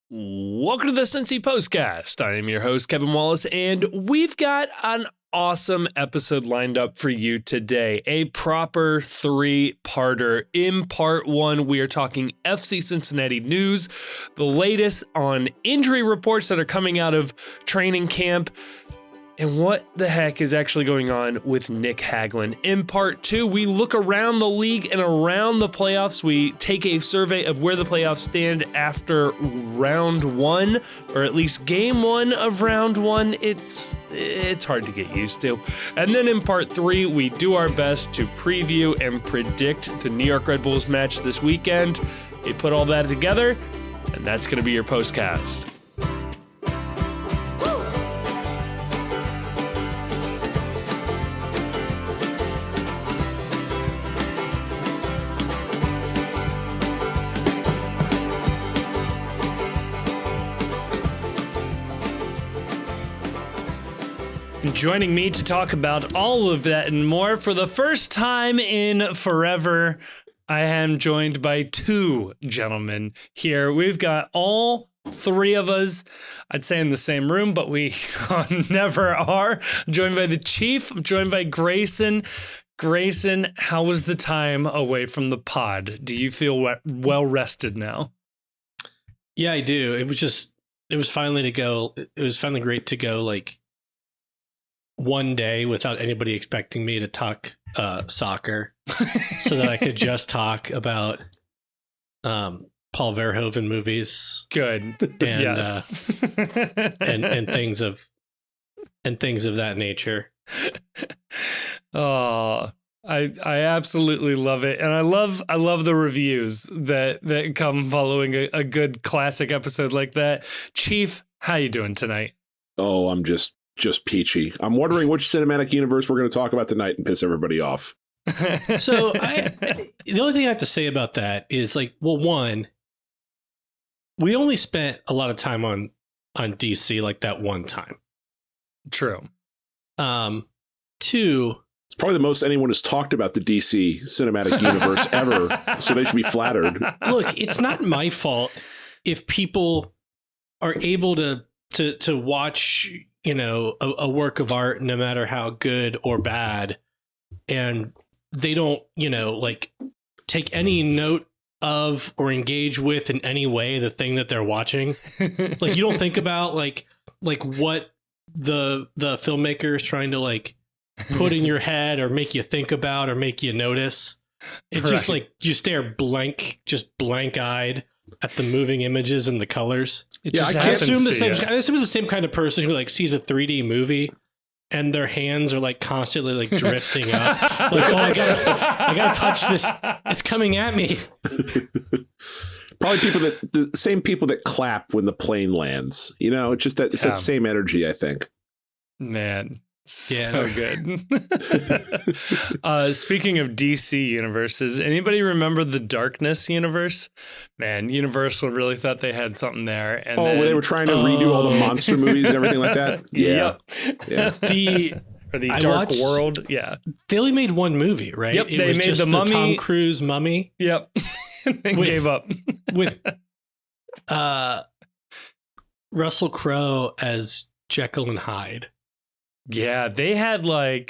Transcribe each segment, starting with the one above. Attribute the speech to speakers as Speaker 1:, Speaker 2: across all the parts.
Speaker 1: Welcome to the Cincy Postcast. I am your host, Kevin Wallace, and we've got an awesome episode lined up for you today. A proper three-parter. In part one, we are talking FC Cincinnati news, the latest on injury reports that are coming out of training camp, and what the heck is actually going on with Nick Hagglund. In part two, we look around the league and around the playoffs. We take a survey of where the playoffs stand after round one, or at least game one of round one. It's hard to get used to. And then in part three, we do our best to preview and predict the New York Red Bulls match this weekend. We put all that together, and that's going to be your postcast. Joining me to talk about all of that and more for the first time in forever, I am joined by two gentlemen here. We've got all three of us, I'd say in the same room, but we never are. I'm joined by the Chief. I'm joined by Grayson. Grayson, how was the time away from the pod? Do you feel well rested now?
Speaker 2: Yeah, I do. It was finally great to go like one day without anybody expecting me to talk soccer so that I could just talk about Paul Verhoeven movies.
Speaker 1: Good.
Speaker 2: And,
Speaker 1: yes.
Speaker 2: and things of that nature.
Speaker 1: Oh, I absolutely love it. And I love the reviews that come following a good classic episode like that. Chief, how you doing tonight?
Speaker 3: Oh, I'm just peachy. I'm wondering which cinematic universe we're going to talk about tonight and piss everybody off.
Speaker 2: So the only thing I have to say about that is like, well, one, we only spent a lot of time on DC like that one time.
Speaker 1: True.
Speaker 2: Two,
Speaker 3: it's probably the most anyone has talked about the DC cinematic universe ever, so they should be flattered.
Speaker 2: Look, it's not my fault if people are able to watch, you know, a work of art, no matter how good or bad, and they don't, you know, like take any note of or engage with in any way the thing that they're watching. Like, you don't think about like what the filmmaker is trying to like put in your head or make you think about or make you notice. It's just like you stare blank-eyed at the moving images and the colors. I assume the same kind of person who like sees a 3D movie and their hands are like constantly like drifting up. Like, oh, I gotta touch this. It's coming at me.
Speaker 3: Probably the same people that clap when the plane lands. You know, it's just that same energy, I think.
Speaker 1: Man. So good. Speaking of DC universes, anybody remember the Darkness universe? Man, Universal really thought they had something there. And
Speaker 3: they were trying to redo all the monster movies and everything like that?
Speaker 1: Yeah.
Speaker 3: Yep.
Speaker 1: The Dark World. Yeah.
Speaker 2: They only made one movie, right?
Speaker 1: Yep. They made the Mummy.
Speaker 2: Tom Cruise Mummy.
Speaker 1: Yep. And gave up. With
Speaker 2: Russell Crowe as Jekyll and Hyde.
Speaker 1: Yeah, they had a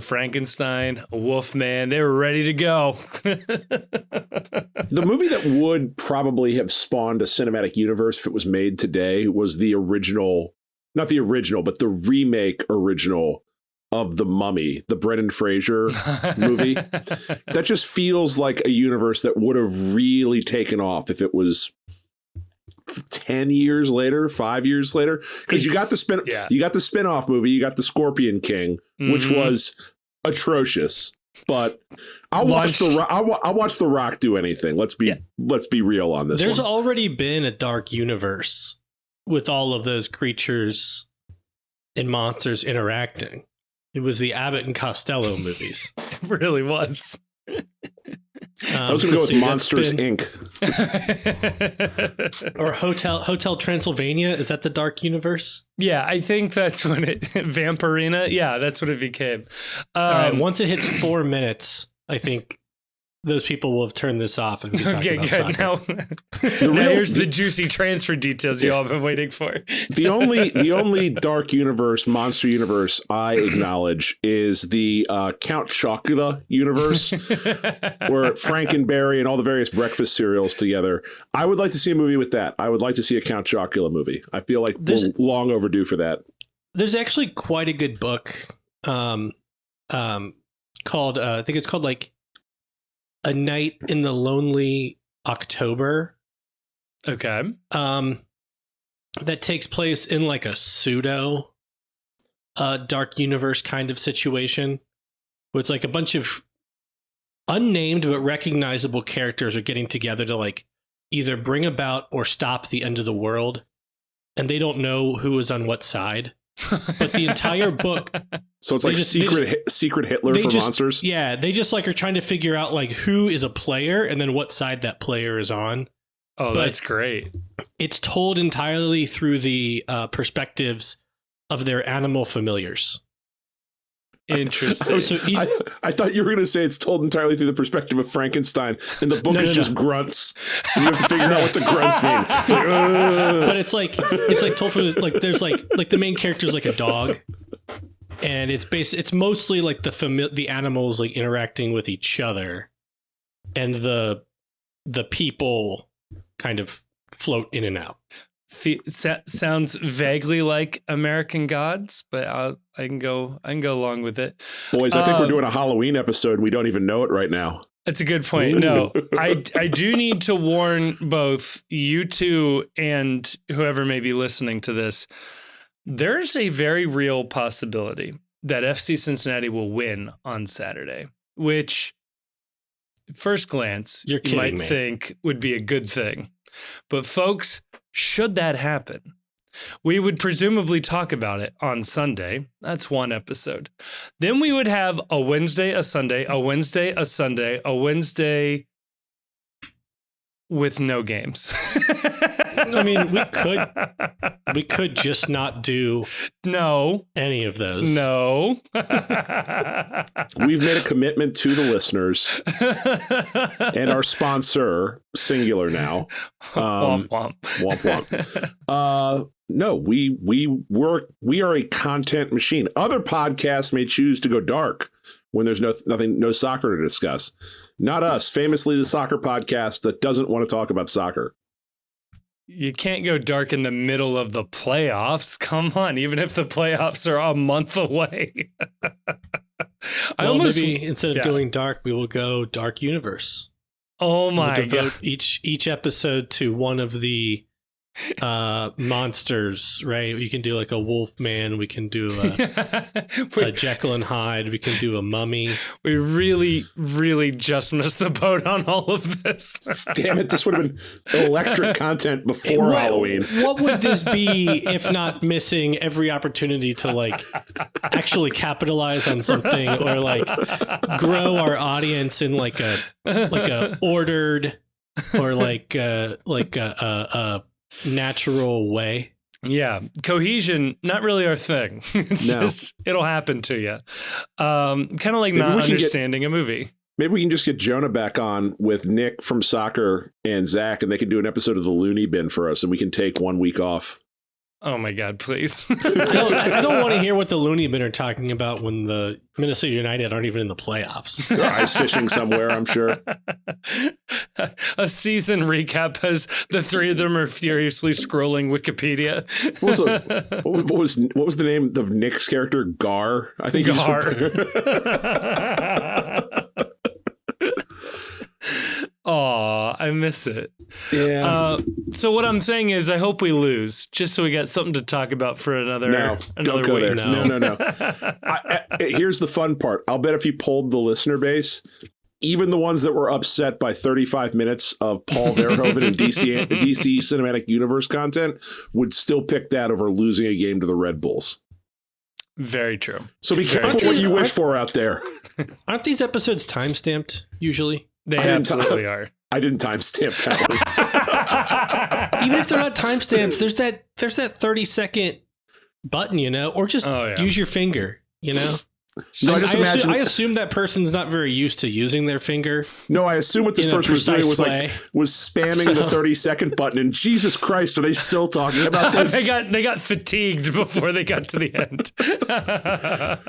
Speaker 1: Frankenstein, a Wolfman. They were ready to go.
Speaker 3: The movie that would probably have spawned a cinematic universe if it was made today was the original, not the original, but the remake original of The Mummy, the Brendan Fraser movie. That just feels like a universe that would have really taken off if it was 10 years later, 5 years later, because you got the spin-off movie, you got the Scorpion King, which was atrocious, but I'll watch The Rock do anything. Let's be real on this.
Speaker 2: There's already been a dark universe with all of those creatures and monsters interacting. It was the Abbott and Costello movies.
Speaker 1: It really was.
Speaker 3: I was going to go with Monsters Inc.
Speaker 2: Or Hotel Transylvania. Is that the dark universe?
Speaker 1: Yeah, I think that's when Vampirina. Yeah, that's what it became.
Speaker 2: All right, once it hits 4 minutes, I think those people will have turned this off and be talking
Speaker 1: Okay,
Speaker 2: about
Speaker 1: good.
Speaker 2: soccer.
Speaker 1: Now here's the juicy transfer details you all have been waiting for.
Speaker 3: The only dark universe, monster universe I acknowledge is the Count Chocula universe, where Frankenberry and all the various breakfast cereals together. I would like to see a movie with that. I would like to see a Count Chocula movie. I feel like we're long overdue for that.
Speaker 2: There's actually quite a good book called, I think it's called like A Night in the Lonely October.
Speaker 1: Okay.
Speaker 2: That takes place in like a pseudo dark universe kind of situation, where it's like a bunch of unnamed but recognizable characters are getting together to like either bring about or stop the end of the world, and they don't know who is on what side. But the entire book,
Speaker 3: so it's like secret Hitler for monsters.
Speaker 2: Yeah, they just like are trying to figure out like who is a player and then what side that player is on.
Speaker 1: Oh, but that's great. It's
Speaker 2: told entirely through the perspectives of their animal familiars.
Speaker 1: Interesting.
Speaker 3: I thought you were going to say it's told entirely through the perspective of Frankenstein, and the book is just grunts. And you have to figure out what the grunts mean. It's like,
Speaker 2: but it's like told from like there's like the main character is like a dog, and it's mostly like the animals like interacting with each other, and the people kind of float in and out.
Speaker 1: Sounds vaguely like American Gods, but I can go along with it.
Speaker 3: Boys, I think we're doing a Halloween episode. We don't even know it right now.
Speaker 1: That's a good point. No, I do need to warn both you two and whoever may be listening to this. There's a very real possibility that FC Cincinnati will win on Saturday, which first glance you might think would be a good thing. But folks, should that happen, we would presumably talk about it on Sunday. That's one episode. Then we would have a Wednesday, a Sunday, a Wednesday, a Sunday, a Wednesday with no games.
Speaker 2: I mean, we could just not do any of those.
Speaker 3: No. We've made a commitment to the listeners and our sponsor, singular now.
Speaker 1: Womp womp.
Speaker 3: Womp womp. No, we are a content machine. Other podcasts may choose to go dark when there's no soccer to discuss. Not us, famously the soccer podcast that doesn't want to talk about soccer.
Speaker 1: You can't go dark in the middle of the playoffs. Come on, even if the playoffs are a month away.
Speaker 2: Maybe instead of going dark, we will go dark universe.
Speaker 1: Oh my God.
Speaker 2: Each episode to one of the monsters, right? You can do like a wolf man, we can do a Jekyll and Hyde, we can do a mummy.
Speaker 1: We really just missed the boat on all of this.
Speaker 3: Damn it, this would have been electric content before Halloween.
Speaker 2: What would this be if not missing every opportunity to like actually capitalize on something or like grow our audience in like a ordered or like a natural way?
Speaker 1: Yeah, cohesion, not really our thing. It's just, it'll happen to you. Kind of like not understanding a movie.
Speaker 3: Maybe we can just get Jonah back on with Nick from soccer and Zach, and they can do an episode of the Looney Bin for us, and we can take 1 week off.
Speaker 1: Oh my God, please.
Speaker 2: I don't want to hear what the Looney Bin are talking about when the Minnesota United aren't even in the playoffs.
Speaker 3: They're ice fishing somewhere, I'm sure.
Speaker 1: A season recap as the three of them are furiously scrolling Wikipedia.
Speaker 3: What was the name of Nick's character? Gar? I think
Speaker 1: Gar. Aw, I miss it.
Speaker 3: Yeah.
Speaker 1: So what I'm saying is I hope we lose, just so we got something to talk about for another
Speaker 3: don't go
Speaker 1: week.
Speaker 3: there. No. Here's the fun part. I'll bet if you polled the listener base, even the ones that were upset by 35 minutes of Paul Verhoeven and DC Cinematic Universe content would still pick that over losing a game to the Red Bulls.
Speaker 1: Very true.
Speaker 3: So be careful what you wish for out there.
Speaker 2: Aren't these episodes time-stamped usually?
Speaker 1: They absolutely are.
Speaker 3: I didn't timestamp that one.
Speaker 2: Even if they're not timestamps, there's that 30-second button, or just use your finger,
Speaker 3: No,
Speaker 2: I assume that person's not very used to using their finger.
Speaker 3: No, I assume what this person was doing was spamming the 30-second button. And Jesus Christ, are they still talking about this?
Speaker 1: they got fatigued before they got to the end.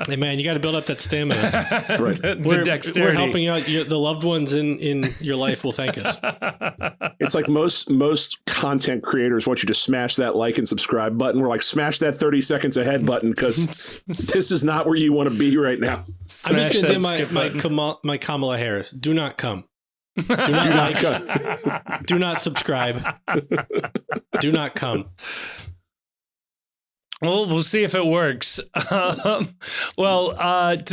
Speaker 2: Hey man, you got to build up that stamina.
Speaker 3: Right.
Speaker 1: The dexterity.
Speaker 2: We're helping out the loved ones in your life will thank us.
Speaker 3: It's like most content creators want you to smash that like and subscribe button. We're like, smash that 30 seconds ahead button because this is not where you want to be right now.
Speaker 2: I'm just going to do my Kamala Harris. Do not come. Do not like. Do not subscribe. Do not come.
Speaker 1: Well, we'll see if it works. To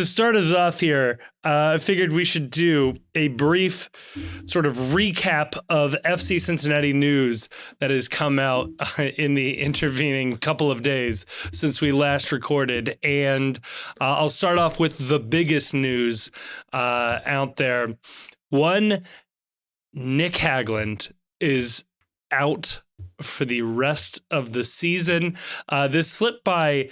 Speaker 1: start us off here, I figured we should do a brief sort of recap of FC Cincinnati news that has come out in the intervening couple of days since we last recorded. And I'll start off with the biggest news out there. One, Nick Hagglund is out for the rest of the season. This slipped by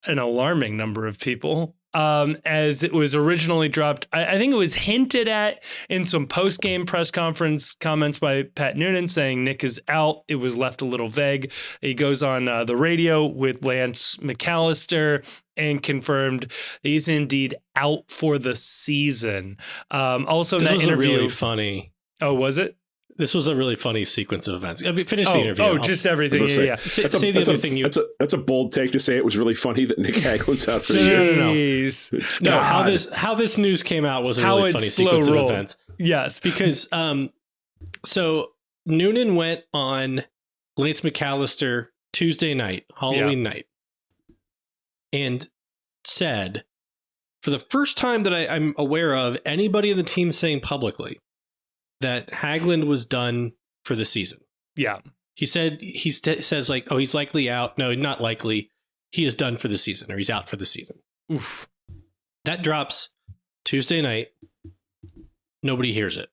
Speaker 1: an alarming number of people, as it was originally dropped. I think it was hinted at in some post-game press conference comments by Pat Noonan saying Nick is out. It was left a little vague. He goes on the radio with Lance McAllister and confirmed he's indeed out for the season. Also, in that interview,
Speaker 2: really funny.
Speaker 1: Oh, was it?
Speaker 2: This was a really funny sequence of events. I mean, finish the interview.
Speaker 1: Just everything. Yeah.
Speaker 2: Say the other thing.
Speaker 3: That's a bold take to say it was really funny that Nick Hagglund's out for the year.
Speaker 2: No, how this news came out was a really funny sequence of events.
Speaker 1: Yes.
Speaker 2: Because so Noonan went on Lance McAllister Tuesday night, Halloween night, and said, for the first time that I'm aware of, anybody in the team saying publicly that Hagglund was done for the season.
Speaker 1: Yeah.
Speaker 2: He says like, oh, he's likely out. No, not likely. He is done for the season, or he's out for the season.
Speaker 1: Oof.
Speaker 2: That drops Tuesday night. Nobody hears it.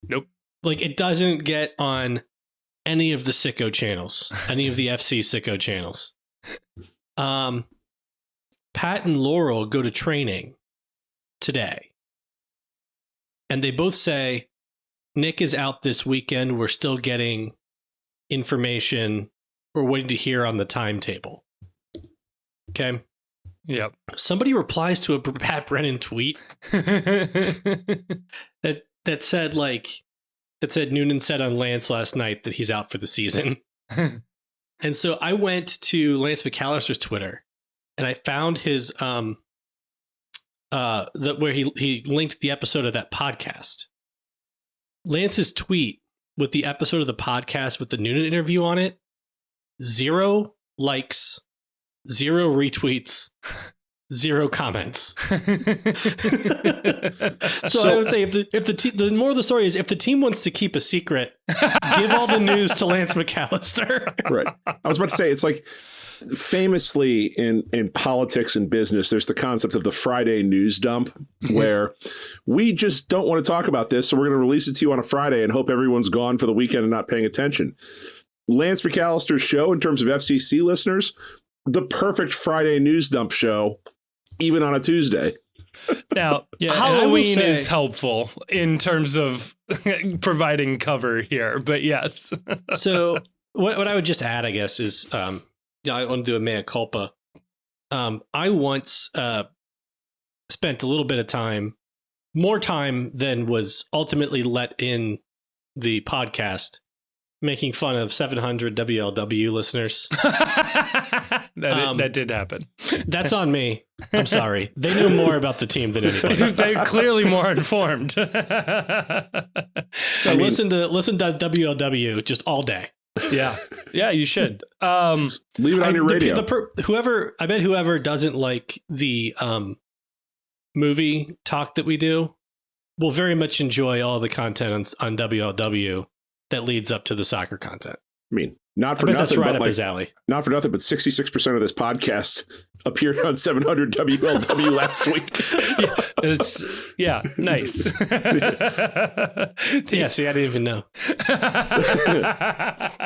Speaker 1: Nope.
Speaker 2: Like, it doesn't get on any of the sicko channels, any of the FC sicko channels. Pat and Laurel go to training today, and they both say, Nick is out this weekend. We're still getting information. We're waiting to hear on the timetable. Okay.
Speaker 1: Yep.
Speaker 2: Somebody replies to a Pat Brennan tweet that said Noonan said on Lance last night that he's out for the season. And so I went to Lance McAllister's Twitter and I found his where he linked the episode of that podcast. Lance's tweet with the episode of the podcast with the Noonan interview on it, 0 likes, 0 retweets, 0 comments. So I would say the moral of the story is, if the team wants to keep a secret, give all the news to Lance McAllister.
Speaker 3: Right. I was about to say, it's like, famously in politics and business, there's the concept of the Friday news dump, where we just don't want to talk about this, so we're going to release it to you on a Friday and hope everyone's gone for the weekend and not paying attention. Lance McAllister's show, in terms of FCC listeners, the perfect Friday news dump show, even on a Tuesday.
Speaker 1: Now, Halloween is helpful in terms of providing cover here, but yes.
Speaker 2: So what I would just add, I guess, is I want to do a mea culpa. I once spent a little bit of time, more time than was ultimately let in the podcast, making fun of 700 WLW listeners.
Speaker 1: That did happen.
Speaker 2: That's on me. I'm sorry. They knew more about the team than anybody.
Speaker 1: They're clearly more informed.
Speaker 2: So listen to WLW just all day.
Speaker 1: Yeah, you should.
Speaker 3: Leave it on your radio.
Speaker 2: Whoever doesn't like the movie talk that we do will very much enjoy all the content on WLW that leads up to the soccer content.
Speaker 3: I mean, not for nothing,
Speaker 2: that's right up his alley.
Speaker 3: Not for nothing, but 66% of this podcast appeared on 700 WLW last week.
Speaker 1: Nice.
Speaker 2: Yeah, see, I didn't even know.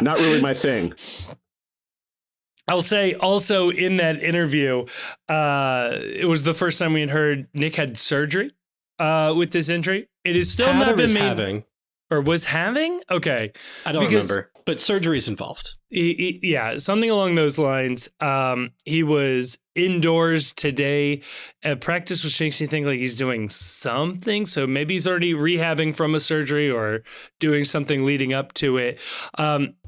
Speaker 3: Not really my thing.
Speaker 1: I'll say also in that interview, it was the first time we had heard Nick had surgery with this injury. It is still not been made.
Speaker 2: Having.
Speaker 1: Or was having? Okay.
Speaker 2: I don't remember, but surgery's involved.
Speaker 1: Yeah, something along those lines. He was indoors today. Practice was changing things like he's doing something. So maybe he's already rehabbing from a surgery or doing something leading up to it.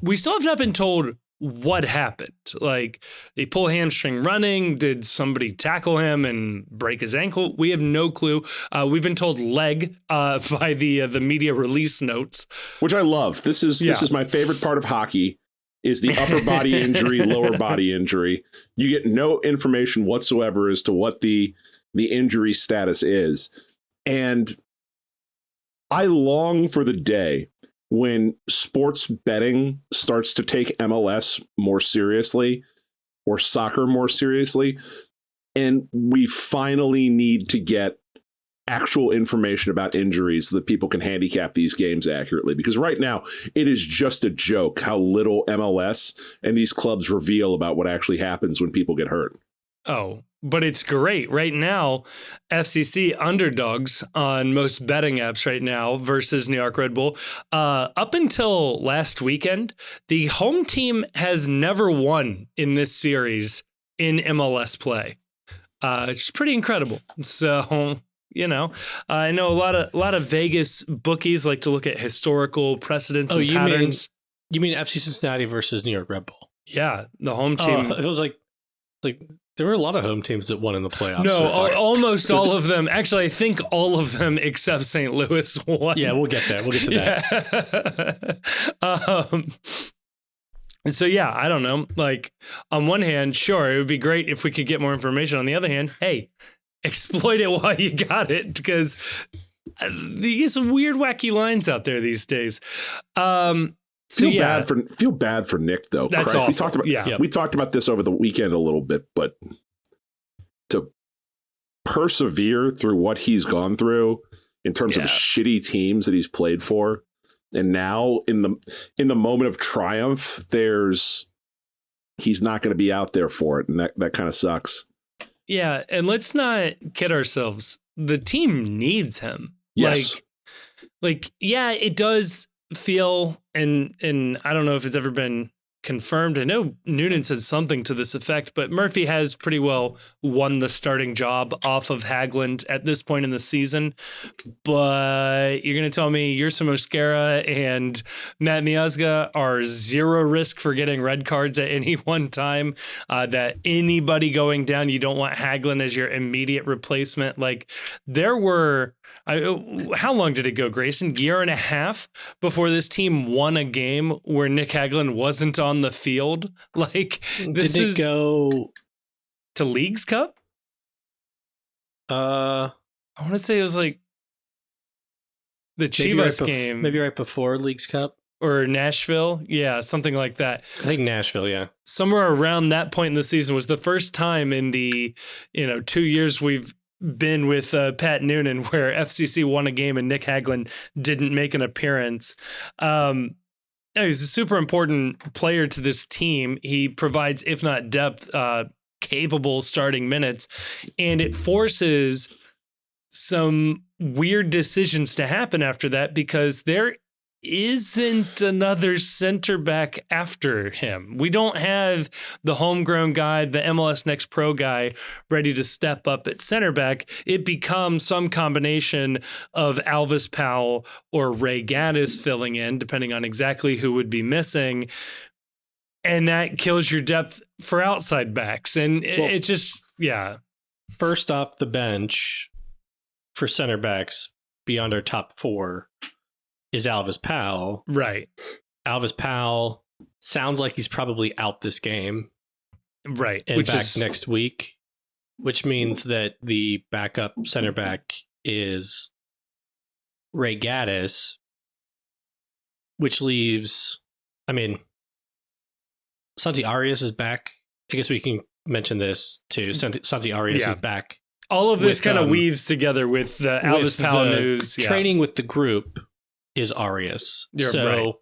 Speaker 1: We still have not been told what happened. Like, they pull hamstring running. Did somebody tackle him and break his ankle? We have no clue. We've been told leg by the media release notes,
Speaker 3: which I love. This is my favorite part of hockey. Is the upper body injury, lower body injury. You get no information whatsoever as to what the injury status is. And I long for the day when sports betting starts to take MLS more seriously or soccer more seriously. And we finally need to get actual information about injuries so that people can handicap these games accurately. Because right now, it is just a joke how little MLS and these clubs reveal about what actually happens when people get hurt.
Speaker 1: Oh, but it's great. Right now, FCC underdogs on most betting apps right now versus New York Red Bull. Up until last weekend, the home team has never won in this series in MLS play. It's pretty incredible. So, you know, I know a lot of Vegas bookies like to look at historical precedents and patterns.
Speaker 2: You mean FC Cincinnati versus New York Red Bull?
Speaker 1: Yeah, the home team.
Speaker 2: It was like there were a lot of home teams that won in the playoffs.
Speaker 1: No, almost all of them. Actually, I think all of them except St. Louis won.
Speaker 2: Yeah, we'll get there. We'll get to that.
Speaker 1: So, yeah, I don't know. Like, on one hand, sure, it would be great if we could get more information. On the other hand, hey, exploit it while you got it, because you get some weird, wacky lines out there these days.
Speaker 3: Feel bad for Nick, though.
Speaker 1: That's
Speaker 3: Christ,
Speaker 1: awful.
Speaker 3: We talked about this over the weekend a little bit, but to persevere through what he's gone through in terms of shitty teams that he's played for, and now in the moment of triumph, he's not going to be out there for it, and that kind of sucks.
Speaker 1: Yeah, and let's not kid ourselves. The team needs him.
Speaker 3: Yes.
Speaker 1: Like, yeah, it does feel, and I don't know if it's ever been confirmed. I know Noonan says something to this effect, but Murphy has pretty well won the starting job off of Haglund at this point in the season. But you're going to tell me Yerso Mosquera and Matt Miazga are zero risk for getting red cards at any one time, that anybody going down, you don't want Haglund as your immediate replacement. Like, there were... how long did it go, Grayson? Year and a half before this team won a game where Nick Haglund wasn't on the field? Like, this
Speaker 2: did it go
Speaker 1: to Leagues Cup? I want to say it was like the Chivas game.
Speaker 2: Maybe right before Leagues Cup.
Speaker 1: Or Nashville. Yeah, something like that.
Speaker 2: I think Nashville, yeah. Somewhere
Speaker 1: around that point in the season was the first time in the 2 years we've been with Pat Noonan where FCC won a game and Nick Haglund didn't make an appearance. He's a super important player to this team. He provides, if not depth, capable starting minutes, and it forces some weird decisions to happen after that because there isn't another center back after him. We don't have the homegrown guy, the MLS Next Pro guy, ready to step up at center back. It becomes some combination of Alvis Powell or Ray Gaddis filling in, depending on exactly who would be missing. And that kills your depth for outside backs. And it just, yeah.
Speaker 2: First off the bench for center backs beyond our top four is Alvis Powell.
Speaker 1: Right.
Speaker 2: Alvis Powell sounds like he's probably out this game.
Speaker 1: Right.
Speaker 2: And back next week, which means that the backup center back is Ray Gaddis, which leaves, Santi Arias is back. I guess we can mention this too. Santi Arias is back.
Speaker 1: All of this kind of weaves together with the Alvis Powell news.
Speaker 2: Training with the group is Arias.
Speaker 1: Right.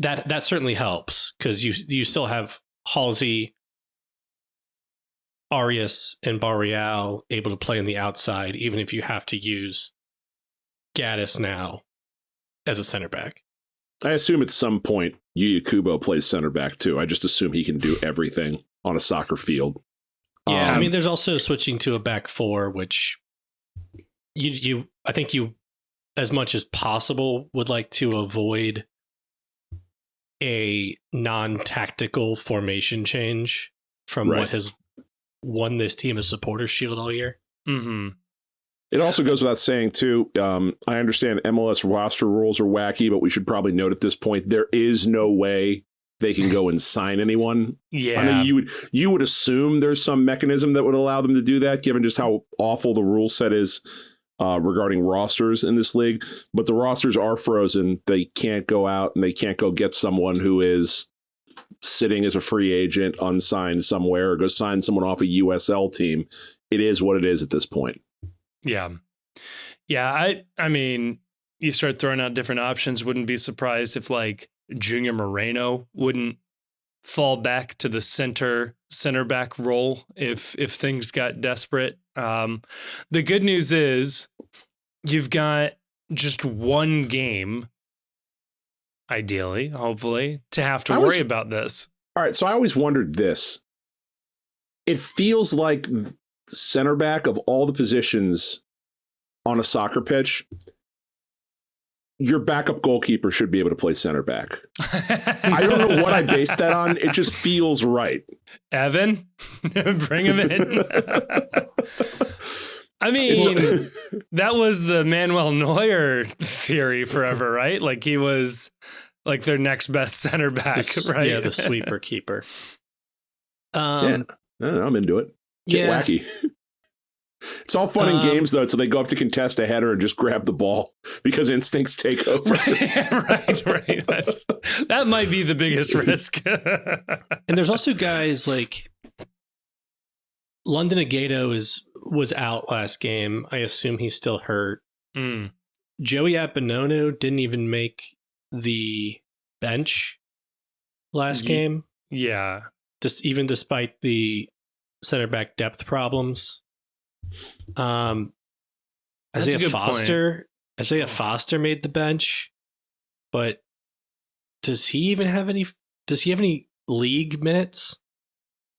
Speaker 2: that certainly helps because you still have Halsey, Arias, and Barreal able to play on the outside, even if you have to use Gaddis now as a center back.
Speaker 3: I assume at some point Yuya Kubo plays center back too. I just assume he can do everything on a soccer field.
Speaker 2: Yeah, I mean, there's also switching to a back four, which I think you, as much as possible, would like to avoid a non-tactical formation change from what has won this team a supporter shield all year.
Speaker 1: Mm-hmm.
Speaker 3: It also goes without saying, too, I understand MLS roster rules are wacky, but we should probably note at this point, there is no way they can go and sign anyone.
Speaker 1: Yeah.
Speaker 3: I know you would assume there's some mechanism that would allow them to do that, given just how awful the rule set is regarding rosters in this league. But the rosters are frozen. They can't go out and they can't go get someone who is sitting as a free agent unsigned somewhere or go sign someone off a USL team. It is what it is at this point.
Speaker 1: Yeah. Yeah. I mean, you start throwing out different options. Wouldn't be surprised if like Junior Moreno wouldn't fall back to the center back role if things got desperate. The good news is you've got just one game, ideally, hopefully, to have to worry about this.
Speaker 3: All right. So I always wondered this. It feels like center back of all the positions on a soccer pitch, your backup goalkeeper should be able to play center back. I don't know what I based that on. It just feels right.
Speaker 1: Evan, bring him in. I mean, that was the Manuel Neuer theory forever, right? Like he was like their next best center back, right?
Speaker 2: Yeah, the sweeper keeper.
Speaker 3: Yeah, I don't know, I'm into it. Get wacky. It's all fun in games, though, so they go up to contest a header and just grab the ball because instincts take over.
Speaker 1: Right. That might be the biggest risk.
Speaker 2: And there's also guys like London Agato was out last game. I assume he's still hurt. Joey Apinono didn't even make the bench last game.
Speaker 1: Yeah.
Speaker 2: Just even despite the center back depth problems. Isaiah Foster made the bench, but does he have any league minutes?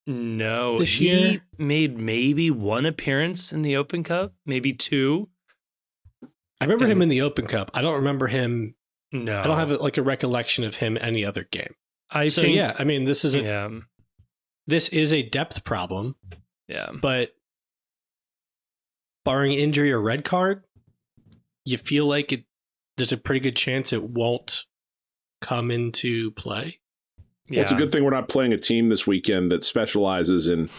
Speaker 1: No,
Speaker 2: this year?
Speaker 1: He made maybe one appearance in the Open Cup, maybe two.
Speaker 2: I remember him in the Open Cup. I don't remember him.
Speaker 1: No,
Speaker 2: I don't have a recollection of him any other game. I mean, this is this is a depth problem.
Speaker 1: Yeah,
Speaker 2: but barring injury or red card, you feel like there's a pretty good chance it won't come into play.
Speaker 3: Yeah. Well, it's a good thing we're not playing a team this weekend that specializes in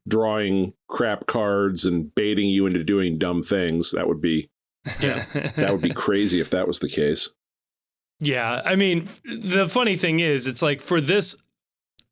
Speaker 3: drawing crap cards and baiting you into doing dumb things. That would be crazy if that was the case.
Speaker 1: Yeah, I mean, the funny thing is, it's like for this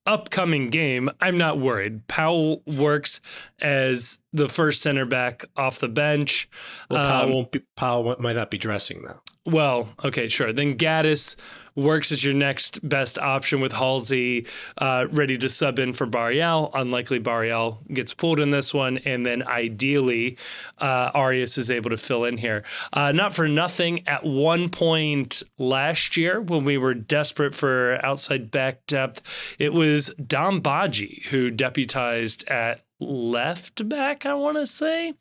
Speaker 1: upcoming game, I'm not worried. Powell works as the first center back off the bench.
Speaker 2: Well, Powell might not be dressing though.
Speaker 1: Well, okay, sure. Then Gaddis works as your next best option with Halsey ready to sub in for Barreal. Unlikely Barreal gets pulled in this one. And then ideally, Arias is able to fill in here. Not for nothing, at one point last year when we were desperate for outside back depth, it was Dom Badji who deputized at left back, I want to say.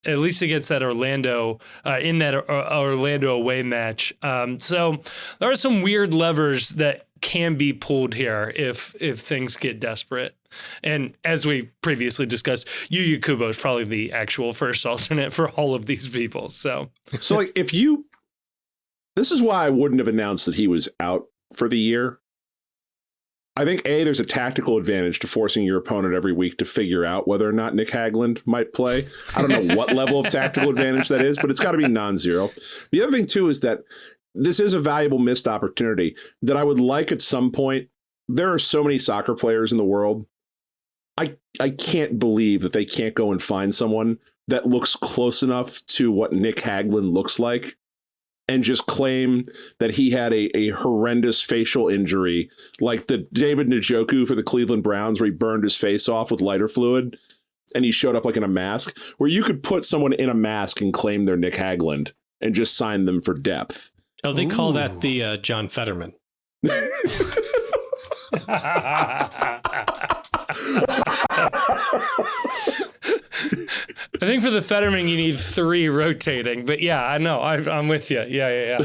Speaker 1: At least against that Orlando, in that Orlando away match. So there are some weird levers that can be pulled here if things get desperate. And as we previously discussed, Yuya Kubo is probably the actual first alternate for all of these people. So
Speaker 3: like this is why I wouldn't have announced that he was out for the year. I think, there's a tactical advantage to forcing your opponent every week to figure out whether or not Nick Hagglund might play. I don't know what level of tactical advantage that is, but it's got to be non-zero. The other thing, too, is that this is a valuable missed opportunity that I would like at some point. There are so many soccer players in the world. I can't believe that they can't go and find someone that looks close enough to what Nick Hagglund looks like and just claim that he had a horrendous facial injury, like the David Njoku for the Cleveland Browns, where he burned his face off with lighter fluid, and he showed up like in a mask, where you could put someone in a mask and claim they're Nick Hagland and just sign them for depth.
Speaker 2: Oh, they call that the John Fetterman.
Speaker 1: I think for the Fetterman you need 3 rotating, but yeah, I know. I'm with you. Yeah.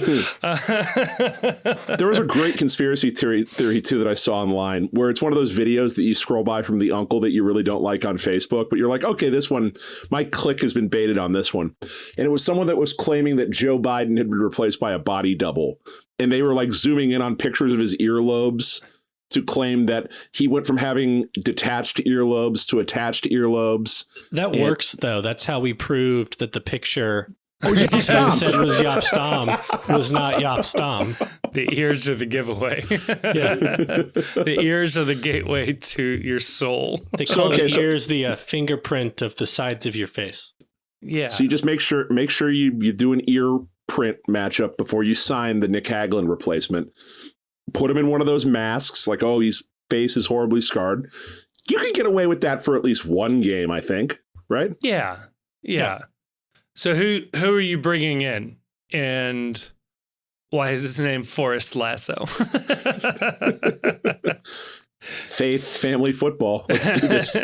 Speaker 3: There was a great conspiracy theory too that I saw online, where it's one of those videos that you scroll by from the uncle that you really don't like on Facebook, but you're like, okay, this one, my click has been baited on this one. And it was someone that was claiming that Joe Biden had been replaced by a body double. And they were like zooming in on pictures of his earlobes to claim that he went from having detached earlobes to attached earlobes.
Speaker 2: That works, though. That's how we proved that the picture
Speaker 3: Yop Stom
Speaker 2: said was Yop Stom was not Yop Stom.
Speaker 1: The ears are the giveaway.
Speaker 2: Yeah.
Speaker 1: The ears are the gateway to your soul.
Speaker 2: They call the ears the fingerprint of the sides of your face.
Speaker 1: Yeah.
Speaker 3: So you just make sure you do an ear print matchup before you sign the Nick Hagland replacement. Put him in one of those masks, like, oh, his face is horribly scarred. You can get away with that for at least one game, I think, right?
Speaker 1: Yeah. So who are you bringing in, and why is his name Forrest Lasso?
Speaker 3: Faith, family, football. Let's do this.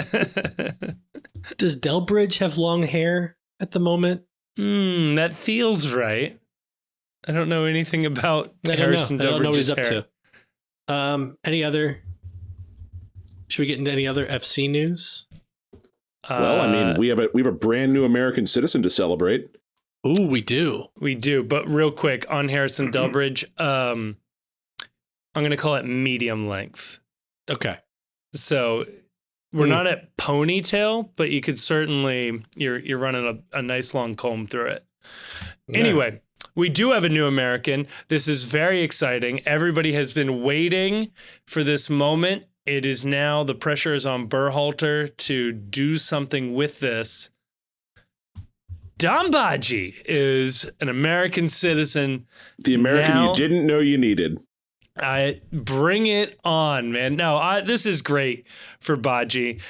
Speaker 2: Does Delbridge have long hair at the moment?
Speaker 1: That feels right. I don't know anything about Harrison Delbridge's hair. I don't know what he's up to.
Speaker 2: Any other? Should we get into any other FC news?
Speaker 3: Well, I mean, we have a brand new American citizen to celebrate.
Speaker 2: Ooh, we do.
Speaker 1: But real quick on Harrison Delbridge, I'm going to call it medium length.
Speaker 2: Okay.
Speaker 1: So we're not at ponytail, but you could certainly you're running a nice long comb through it. Yeah. Anyway. We do have a new American. This is very exciting. Everybody has been waiting for this moment. It is now, the pressure is on Berhalter to do something with this. Dom Badji is an American citizen.
Speaker 3: The American you didn't know you needed.
Speaker 1: Bring it on, man. No, this is great for Badji.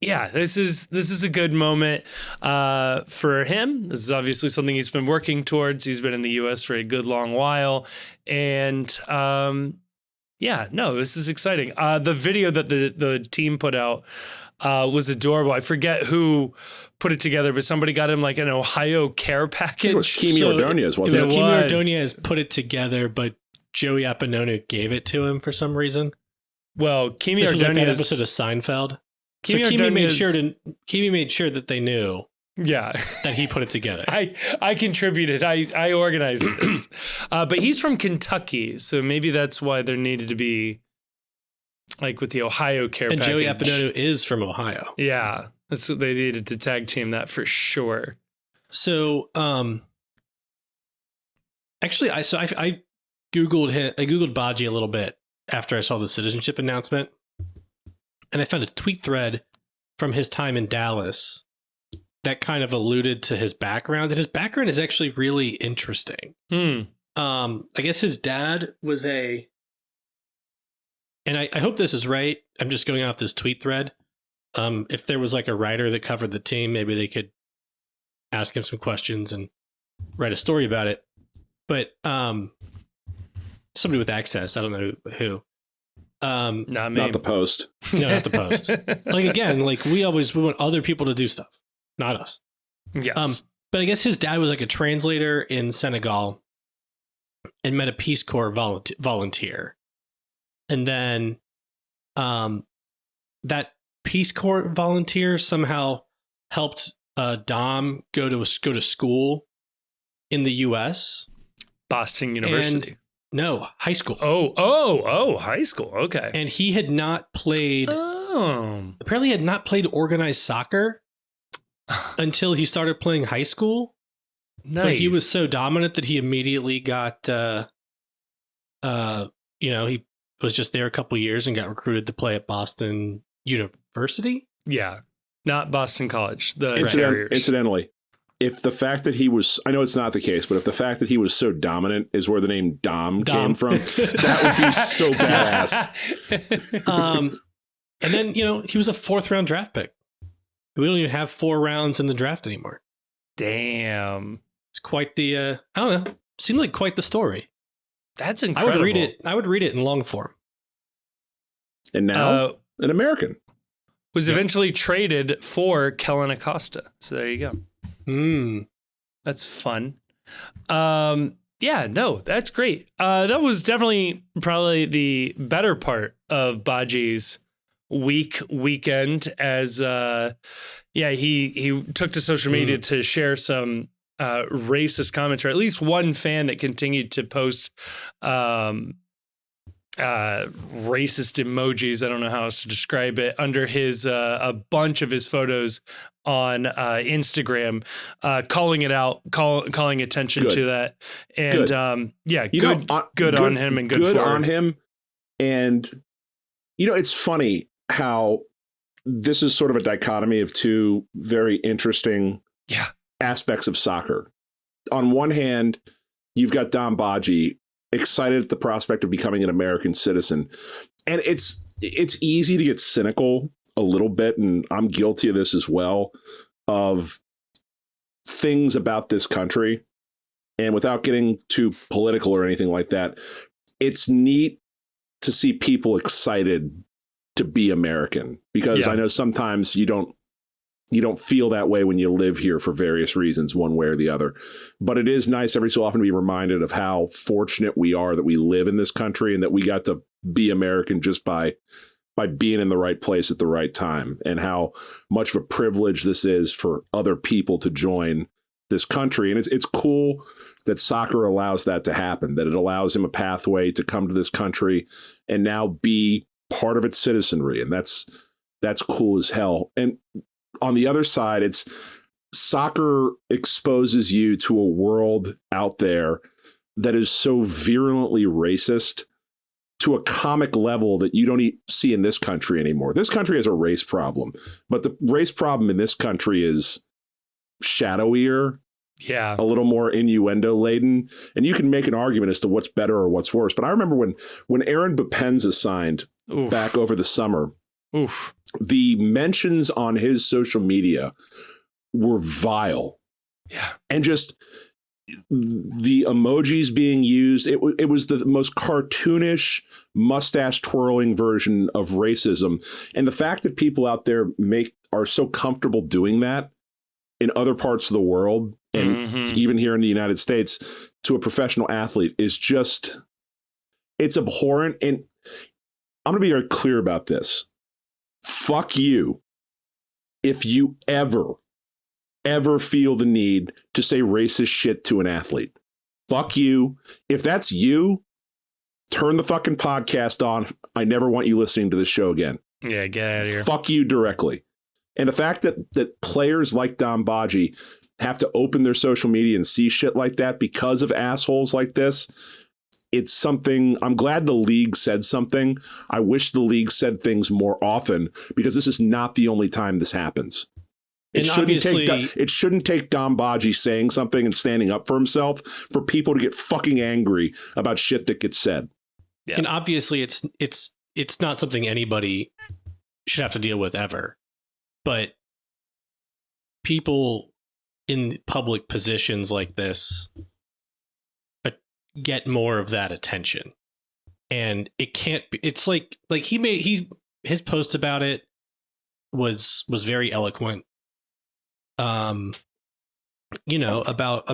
Speaker 1: Yeah, this is a good moment for him. This is obviously something he's been working towards. He's been in the U.S. for a good long while. And this is exciting. The video that the team put out was adorable. I forget who put it together, but somebody got him like an Ohio care package.
Speaker 3: It was Kimi Ordonez, wasn't it?
Speaker 2: Kimi Ordonez put it together, but Joey Appanonu gave it to him for some reason.
Speaker 1: Well, Kimi
Speaker 2: Ordonez was like that episode of Seinfeld. So Kimi made sure that they knew that he put it together.
Speaker 1: I contributed. I organized this. But he's from Kentucky, so maybe that's why there needed to be like with the Ohio care package.
Speaker 2: And Joey Appanonu is from Ohio.
Speaker 1: Yeah. That's what they needed to tag team that for sure.
Speaker 2: So actually I Googled Badji a little bit after I saw the citizenship announcement. And I found a tweet thread from his time in Dallas that kind of alluded to his background. And his background is actually really interesting. I guess his dad was and I hope this is right. I'm just going off this tweet thread. If there was like a writer that covered the team, maybe they could ask him some questions and write a story about it. But somebody with access, I don't know who.
Speaker 1: Not me.
Speaker 3: Not the Post.
Speaker 2: No, not the Post. Like, again, like we want other people to do stuff, not us.
Speaker 1: Yes.
Speaker 2: But I guess his dad was like a translator in Senegal and met a Peace Corps volunteer. And then that Peace Corps volunteer somehow helped Dom go to school in the U.S.
Speaker 1: Boston University.
Speaker 2: No, high school.
Speaker 1: Oh, high school. Okay.
Speaker 2: And he had not played. Apparently, had not played organized soccer until he started playing high school.
Speaker 1: Nice.
Speaker 2: But he was so dominant that he immediately got, he was just there a couple years and got recruited to play at Boston University.
Speaker 1: Yeah, not Boston College. The
Speaker 3: Incidentally, if the fact that he was, I know it's not the case, but if the fact that he was so dominant is where the name Dom. Came from, that would be so badass.
Speaker 2: And then, he was a 4th round draft pick. We don't even have 4 rounds in the draft anymore.
Speaker 1: Damn.
Speaker 2: It's quite the, I don't know, seemed like quite the story.
Speaker 1: That's incredible.
Speaker 2: I would read it in long form.
Speaker 3: And now, an American.
Speaker 1: Was eventually traded for Kellen Acosta. So there you go. That's fun. Yeah, no, that's great. That was definitely probably the better part of Badji's weekend as he took to social media to share some racist comments, or at least one fan that continued to post racist emojis. I don't know how else to describe it, under his a bunch of his photos on Instagram, calling it out, calling attention to that. And good on him, and good
Speaker 3: on him. And it's funny how this is sort of a dichotomy of two very interesting aspects of soccer. On one hand, you've got Dom Badji excited at the prospect of becoming an American citizen. And it's easy to get cynical a little bit, and I'm guilty of this as well, of things about this country. And without getting too political or anything like that, it's neat to see people excited to be American, because I know sometimes you don't feel that way when you live here for various reasons, one way or the other. But it is nice every so often to be reminded of how fortunate we are that we live in this country and that we got to be American just by being in the right place at the right time, and how much of a privilege this is for other people to join this country. And it's cool that soccer allows that to happen, that it allows him a pathway to come to this country and now be part of its citizenry. And that's cool as hell. And on the other side, it's soccer exposes you to a world out there that is so virulently racist to a comic level that you don't see in this country anymore. This country has a race problem, but the race problem in this country is shadowier, a little more innuendo laden. And you can make an argument as to what's better or what's worse. But I remember when Aaron Bopenza signed back over the summer, the mentions on his social media were vile.
Speaker 1: Yeah.
Speaker 3: And just the emojis being used, it was the most cartoonish, mustache twirling version of racism. And the fact that people out there are so comfortable doing that in other parts of the world, and even here in the United States, to a professional athlete is just, it's abhorrent. And I'm going to be very clear about this. Fuck you if you ever feel the need to say racist shit to an athlete. Fuck you. If that's you, turn the fucking podcast on. I never want you listening to this show again.
Speaker 1: Yeah, get out of here.
Speaker 3: Fuck you directly. And the fact that players like Dom Badji have to open their social media and see shit like that because of assholes like this, it's something. I'm glad the league said something. I wish the league said things more often, because this is not the only time this happens. It shouldn't take Dom Badji saying something and standing up for himself for people to get fucking angry about shit that gets said.
Speaker 2: Yeah. And obviously it's not something anybody should have to deal with ever. But people in public positions like this get more of that attention. And it can't be, it's like his post about it was very eloquent. About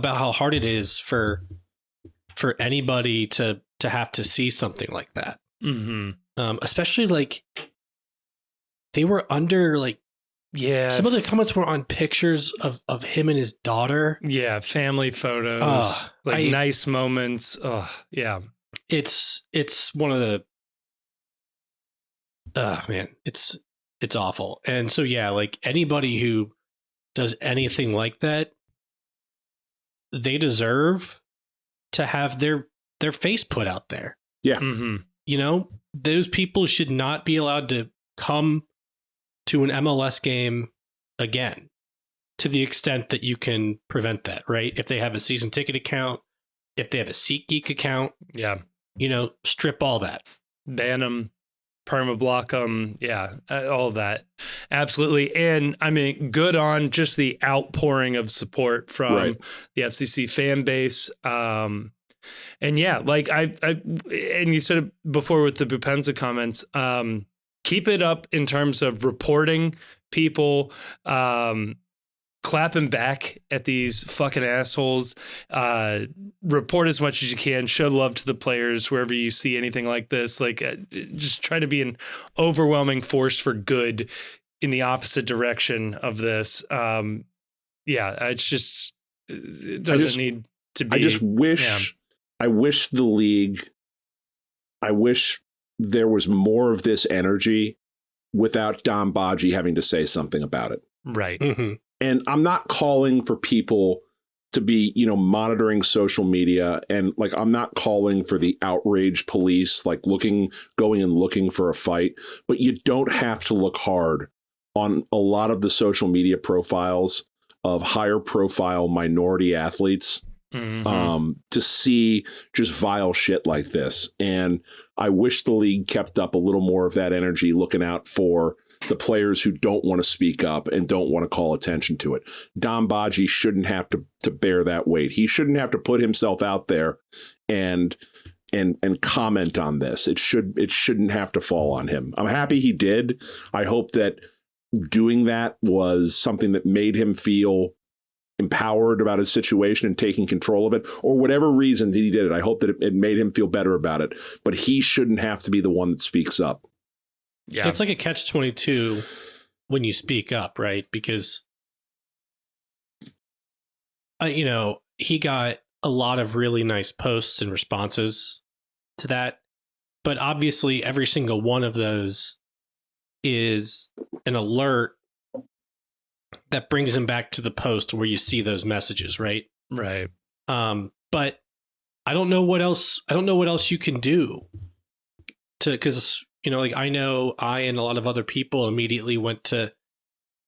Speaker 2: how hard it is for anybody to have to see something like that. Especially like they were under some of the comments were on pictures of him and his daughter.
Speaker 1: Yeah, family photos, nice moments. Oh, yeah.
Speaker 2: It's one of the it's awful. And so like anybody who does anything like that, they deserve to have their face put out there.
Speaker 3: Yeah.
Speaker 2: Those people should not be allowed to come to an MLS game again, to the extent that you can prevent that, right? If they have a season ticket account, if they have a SeatGeek account, strip all that.
Speaker 1: Ban them, permablock them, all of that. Absolutely. And I mean, good on just the outpouring of support from the FCC fan base. And like and you said it before with the Bupenza comments, keep it up in terms of reporting people, clapping back at these fucking assholes, report as much as you can, show love to the players wherever you see anything like this. Like, just try to be an overwhelming force for good in the opposite direction of this. It's just, it doesn't need to be.
Speaker 3: I wish the league, I wish there was more of this energy without Dom Badji having to say something about it.
Speaker 1: Right.
Speaker 2: Mm-hmm.
Speaker 3: And I'm not calling for people to be, monitoring social media. And like, I'm not calling for the outraged police, like going and looking for a fight. But you don't have to look hard on a lot of the social media profiles of higher profile minority athletes to see just vile shit like this. And I wish the league kept up a little more of that energy, looking out for the players who don't want to speak up and don't want to call attention to it. Dom Badji shouldn't have to bear that weight. He shouldn't have to put himself out there and comment on this. It shouldn't have to fall on him. I'm happy he did. I hope that doing that was something that made him feel empowered about his situation and taking control of it, or whatever reason that he did it. I hope that it made him feel better about it, but he shouldn't have to be the one that speaks up.
Speaker 2: Yeah. It's like a catch-22 when you speak up, right? Because, he got a lot of really nice posts and responses to that. But obviously, every single one of those is an alert that brings him back to the post where you see those messages, right?
Speaker 1: Right.
Speaker 2: But I don't know what else you can do because I know I and a lot of other people immediately went to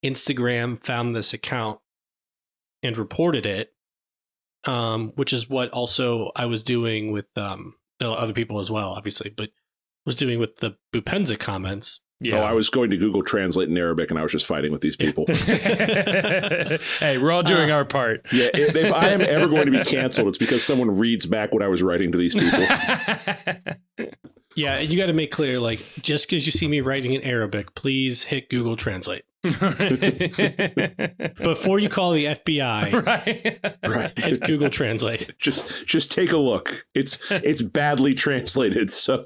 Speaker 2: Instagram, found this account, and reported it, which is what also I was doing with other people as well, obviously, but was doing with the Bupenza comments.
Speaker 3: Yeah. I was going to Google Translate in Arabic, and I was just fighting with these people.
Speaker 1: Hey, we're all doing our part.
Speaker 3: Yeah, if I am ever going to be canceled, it's because someone reads back what I was writing to these people.
Speaker 2: Yeah, you got to make clear, like, just because you see me writing in Arabic, please hit Google Translate. Before you call the FBI,
Speaker 3: right.
Speaker 2: Hit Google Translate.
Speaker 3: Just take a look. It's badly translated, so...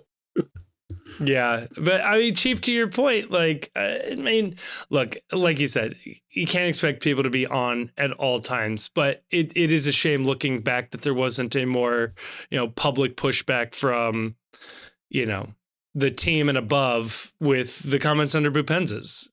Speaker 1: Yeah, but I mean, Chief, to your point, like, look, like you said, you can't expect people to be on at all times, but it is a shame looking back that there wasn't a more, public pushback from, the team and above with the comments under Bupenza's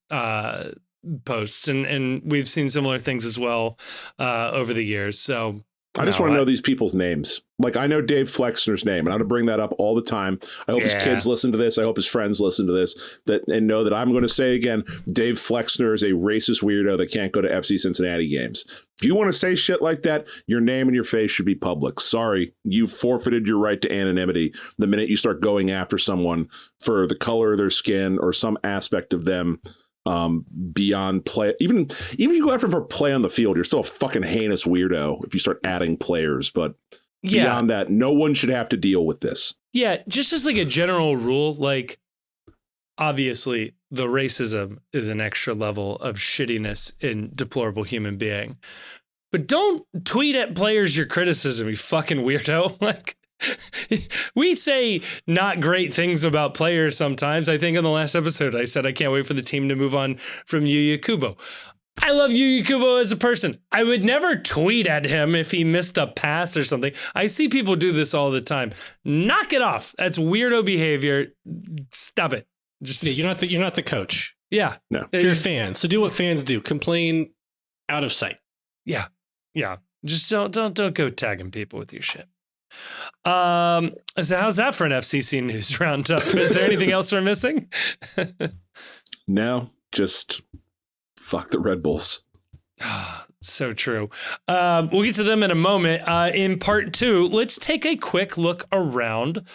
Speaker 1: posts. And we've seen similar things as well over the years. So
Speaker 3: I just want to know these people's names. Like, I know Dave Flexner's name, and I'm going to bring that up all the time. I hope his kids listen to this. I hope his friends listen to this and know that I'm going to say again, Dave Flexner is a racist weirdo that can't go to FC Cincinnati games. If you want to say shit like that, your name and your face should be public. Sorry, you forfeited your right to anonymity the minute you start going after someone for the color of their skin or some aspect of them beyond play. Even if you go after for play on the field, you're still a fucking heinous weirdo if you start adding players. But beyond that, no one should have to deal with this. Yeah,
Speaker 1: just as like a general rule, like, obviously the racism is an extra level of shittiness in deplorable human being. But don't tweet at players your criticism, you fucking weirdo. Like, we say not great things about players sometimes. I think in the last episode, I said I can't wait for the team to move on from Yuya Kubo. I love Yuya Kubo as a person. I would never tweet at him if he missed a pass or something. I see people do this all the time. Knock it off. That's weirdo behavior. Stop it.
Speaker 2: You're not the coach.
Speaker 1: Yeah.
Speaker 2: No. You're fans. So do what fans do. Complain out of sight.
Speaker 1: Yeah. Yeah. Just don't go tagging people with your shit. So how's that for an FCC news roundup? Is there anything else we're missing?
Speaker 3: No, just fuck the Red Bulls.
Speaker 1: So true. We'll get to them in a moment. In part 2, let's take a quick look around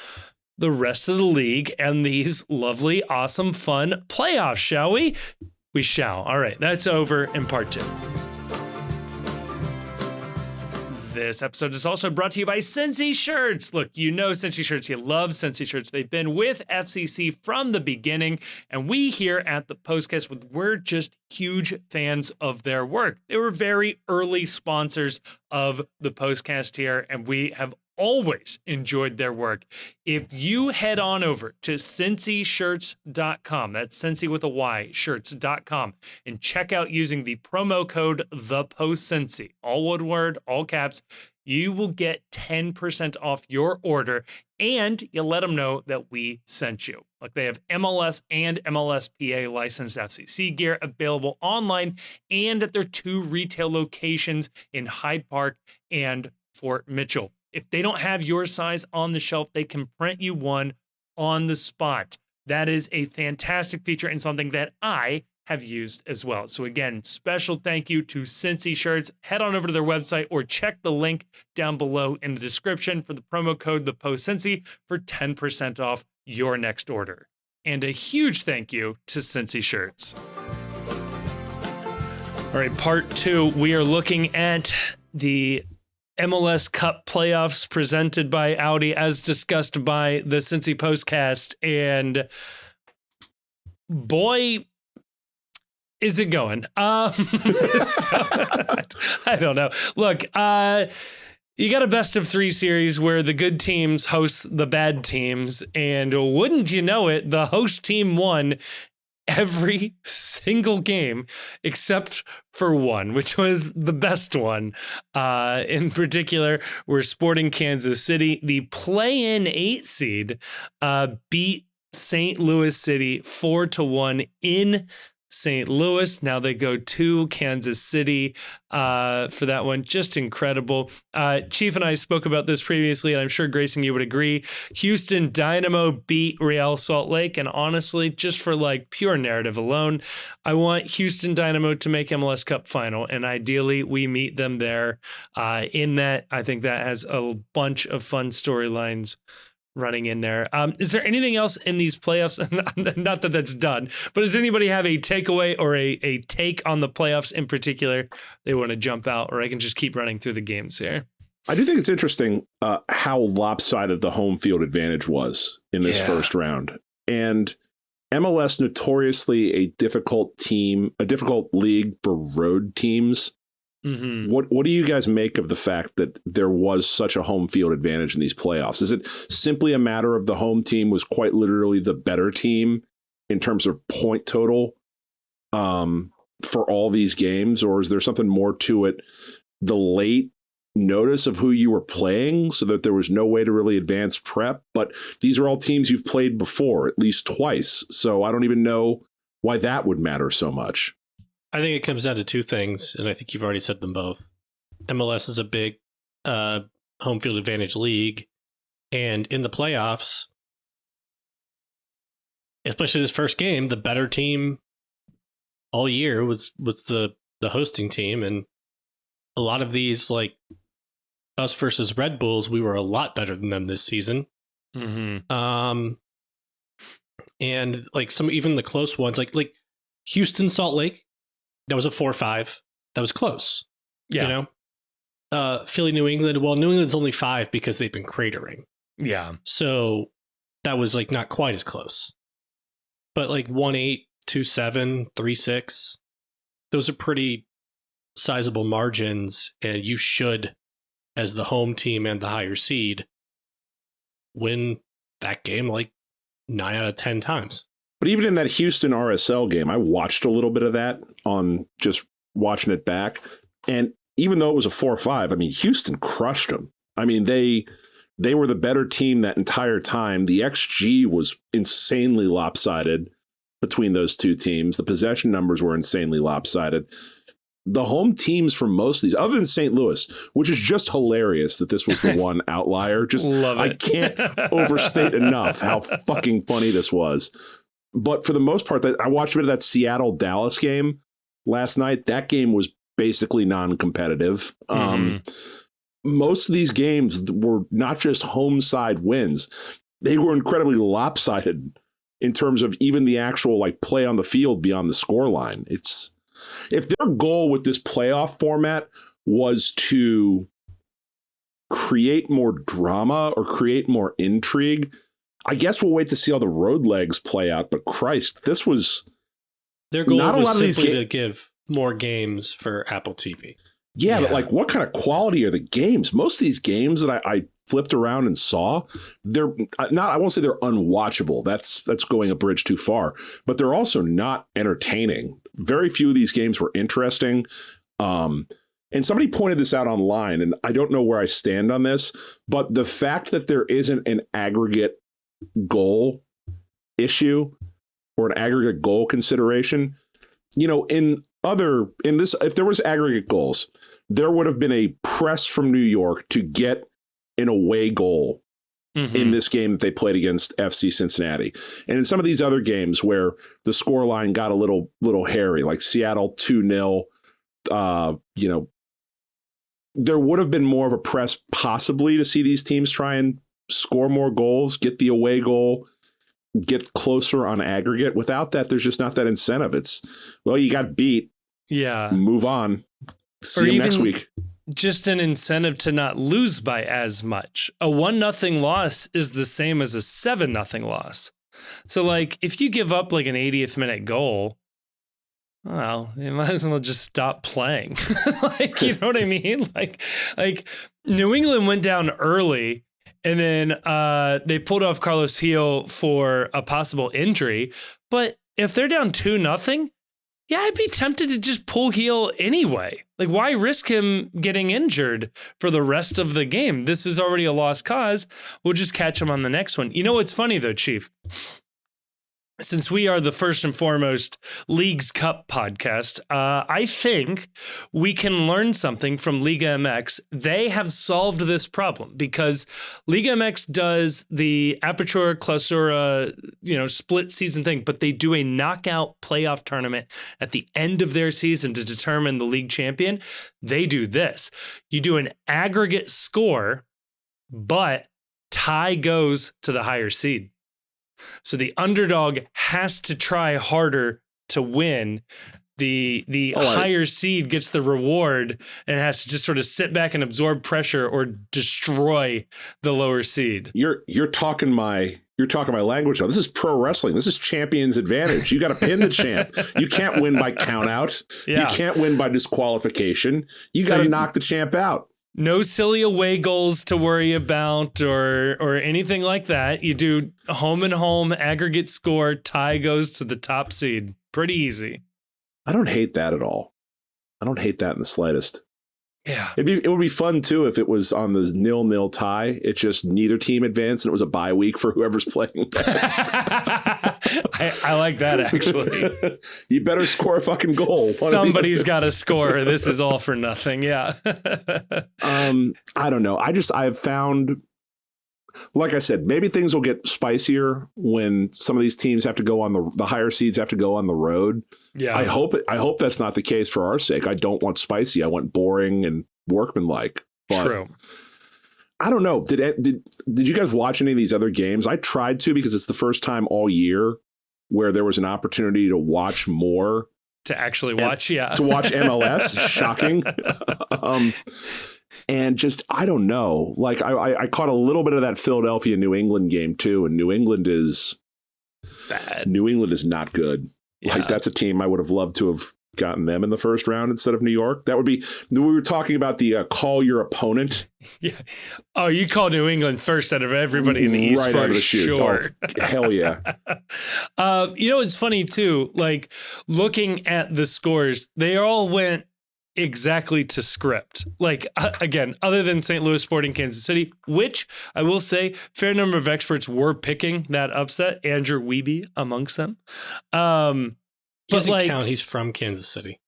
Speaker 1: the rest of the league and these lovely, awesome, fun playoffs, shall we? We shall. All right, that's over in part 2. This episode is also brought to you by Cincy Shirts. Look, you know Cincy Shirts. You love Cincy Shirts. They've been with FCC from the beginning, and we here at the Postcast, we're just huge fans of their work. They were very early sponsors of the Postcast here, and we have always enjoyed their work. If you head on over to cincyshirts.com, that's Cincy with a Y, shirts.com, and check out using the promo code ThePostCincy, all one word, all caps, you will get 10% off your order, and you let them know that we sent you. Like, they have MLS and MLSPA licensed FCC gear available online and at their 2 retail locations in Hyde Park and Fort Mitchell. If they don't have your size on the shelf, they can print you one on the spot. That is a fantastic feature and something that I have used as well. So again, special thank you to Cincy Shirts. Head on over to their website or check the link down below in the description for the promo code ThePostCincy for 10% off your next order. And a huge thank you to Cincy Shirts. All right, part 2, we are looking at the MLS Cup Playoffs presented by Audi, as discussed by the Cincy Postcast. And boy, is it going. I don't know. Look, you got a best of 3 series where the good teams host the bad teams. And wouldn't you know it, the host team won every single game except for one, which was the best one. In particular, we're Sporting Kansas City. The play-in 8 seed beat St. Louis City 4-1 in St. Louis. Now they go to Kansas City for that one. Just incredible. Chief and I spoke about this previously, and I'm sure, Grayson, you would agree. Houston Dynamo beat Real Salt Lake, and honestly, just for like pure narrative alone, I want Houston Dynamo to make MLS Cup final, and ideally we meet them there. In that, I think that has a bunch of fun storylines running in there. Is there anything else in these playoffs? Not that that's done, but does anybody have a takeaway or a take on the playoffs in particular they want to jump out, or I can just keep running through the games here?
Speaker 3: I do think it's interesting how lopsided the home field advantage was in this first round. And MLS, notoriously a difficult league for road teams. Mm-hmm. What do you guys make of the fact that there was such a home field advantage in these playoffs? Is it simply a matter of the home team was quite literally the better team in terms of point total for all these games? Or is there something more to it? The late notice of who you were playing so that there was no way to really advance prep. But these are all teams you've played before, at least twice. So I don't even know why that would matter so much.
Speaker 2: I think it comes down to 2 things, and I think you've already said them both. MLS is a big home field advantage league, and in the playoffs, especially this first game, the better team all year was the hosting team, and a lot of these, like us versus Red Bulls, we were a lot better than them this season. Mm-hmm. And like even the close ones, like Houston Salt Lake. That was a 4-5. That was close. Yeah. You know? Philly, New England. Well, New England's only 5 because they've been cratering. Yeah. So that was like not quite as close. But like 1-8, 2-7, 3-6. Those are pretty sizable margins. And you should, as the home team and the higher seed, win that game like 9 out of 10 times.
Speaker 3: But even in that Houston RSL game, I watched a little bit of that on just watching it back. And even though it was a 4-5, I mean, Houston crushed them. I mean, they were the better team that entire time. The XG was insanely lopsided between those 2 teams. The possession numbers were insanely lopsided. The home teams from most of these, other than St. Louis, which is just hilarious that this was the one outlier. Just love it. I can't overstate enough how fucking funny this was. But for the most part, I watched a bit of that Seattle-Dallas game last night. That game was basically non-competitive. Most of these games were not just home side wins. They were incredibly lopsided in terms of even the actual like play on the field beyond the scoreline. It's if their goal with this playoff format was to create more drama or create more intrigue, I guess we'll wait to see how the road legs play out. But Christ, this was
Speaker 2: their goal was simply to give more games for Apple TV.
Speaker 3: Yeah, but like, what kind of quality are the games? Most of these games that I flipped around and saw, they're not, I won't say they're unwatchable. That's going a bridge too far, but they're also not entertaining. Very few of these games were interesting. And somebody pointed this out online, and I don't know where I stand on this, but the fact that there isn't an aggregate goal issue or an aggregate goal consideration, if there was aggregate goals, there would have been a press from New York to get an away goal in this game that they played against FC Cincinnati. And in some of these other games where the scoreline got a little hairy, like Seattle 2-0, there would have been more of a press possibly to see these teams try and score more goals, get the away goal, get closer on aggregate. Without that, there's just not that incentive. It's, well, you got beat. Yeah. Move on. See you next week.
Speaker 1: Just an incentive to not lose by as much. A 1-0 loss is the same as a 7-0 loss. So, like, if you give up like an 80th minute goal, well, you might as well just stop playing. Like, you know what I mean? Like New England went down early, and then they pulled off Carlos Gil for a possible injury. But if they're down 2-0, yeah, I'd be tempted to just pull Gil anyway. Like, why risk him getting injured for the rest of the game? This is already a lost cause. We'll just catch him on the next one. You know what's funny, though, Chief? Since we are the first and foremost Leagues Cup podcast, I think we can learn something from Liga MX. They have solved this problem because Liga MX does the Apertura Clausura, split season thing, but they do a knockout playoff tournament at the end of their season to determine the league champion. They do this. You do an aggregate score, but tie goes to the higher seed. So the underdog has to try harder to win. The higher seed gets the reward and has to just sort of sit back and absorb pressure or destroy the lower seed.
Speaker 3: You're talking my language now. This is pro wrestling. This is champion's advantage. You got to pin the champ. You can't win by count out. Yeah. You can't win by disqualification. You got to knock the champ out.
Speaker 1: No silly away goals to worry about or anything like that. You do home and home, aggregate score, tie goes to the top seed. Pretty easy.
Speaker 3: I don't hate that at all. I don't hate that in the slightest.
Speaker 1: Yeah.
Speaker 3: It would be fun, too, if it was on the 0-0 tie. It's just neither team advanced and it was a bye week for whoever's playing next.
Speaker 1: I like that, actually.
Speaker 3: You better score a fucking goal.
Speaker 1: Somebody's got to score. This is all for nothing. Yeah.
Speaker 3: I don't know. I've found, like I said, maybe things will get spicier when some of these teams have to go on the higher seeds have to go on the road. Yeah. I hope that's not the case for our sake. I don't want spicy. I want boring and workmanlike. But
Speaker 1: true.
Speaker 3: I don't know. Did you guys watch any of these other games? I tried to because it's the first time all year where there was an opportunity to watch more.
Speaker 1: To actually watch, yeah.
Speaker 3: To watch MLS. Shocking. And just, I don't know. Like, I caught a little bit of that Philadelphia New England game, too. And New England is
Speaker 1: bad.
Speaker 3: New England is not good. Yeah. Like, that's a team I would have loved to have gotten them in the first round instead of New York. That would be, we were talking about the call your opponent.
Speaker 1: Yeah. Oh, you call New England first out of everybody in the East
Speaker 3: right
Speaker 1: for
Speaker 3: out of the
Speaker 1: sure.
Speaker 3: Oh, hell yeah.
Speaker 1: It's funny too, like looking at the scores, they all went exactly to script. Like, again, other than St. Louis Sporting Kansas City, which I will say fair number of experts were picking that upset, Andrew Wiebe amongst them.
Speaker 2: He doesn't count. He's from Kansas City.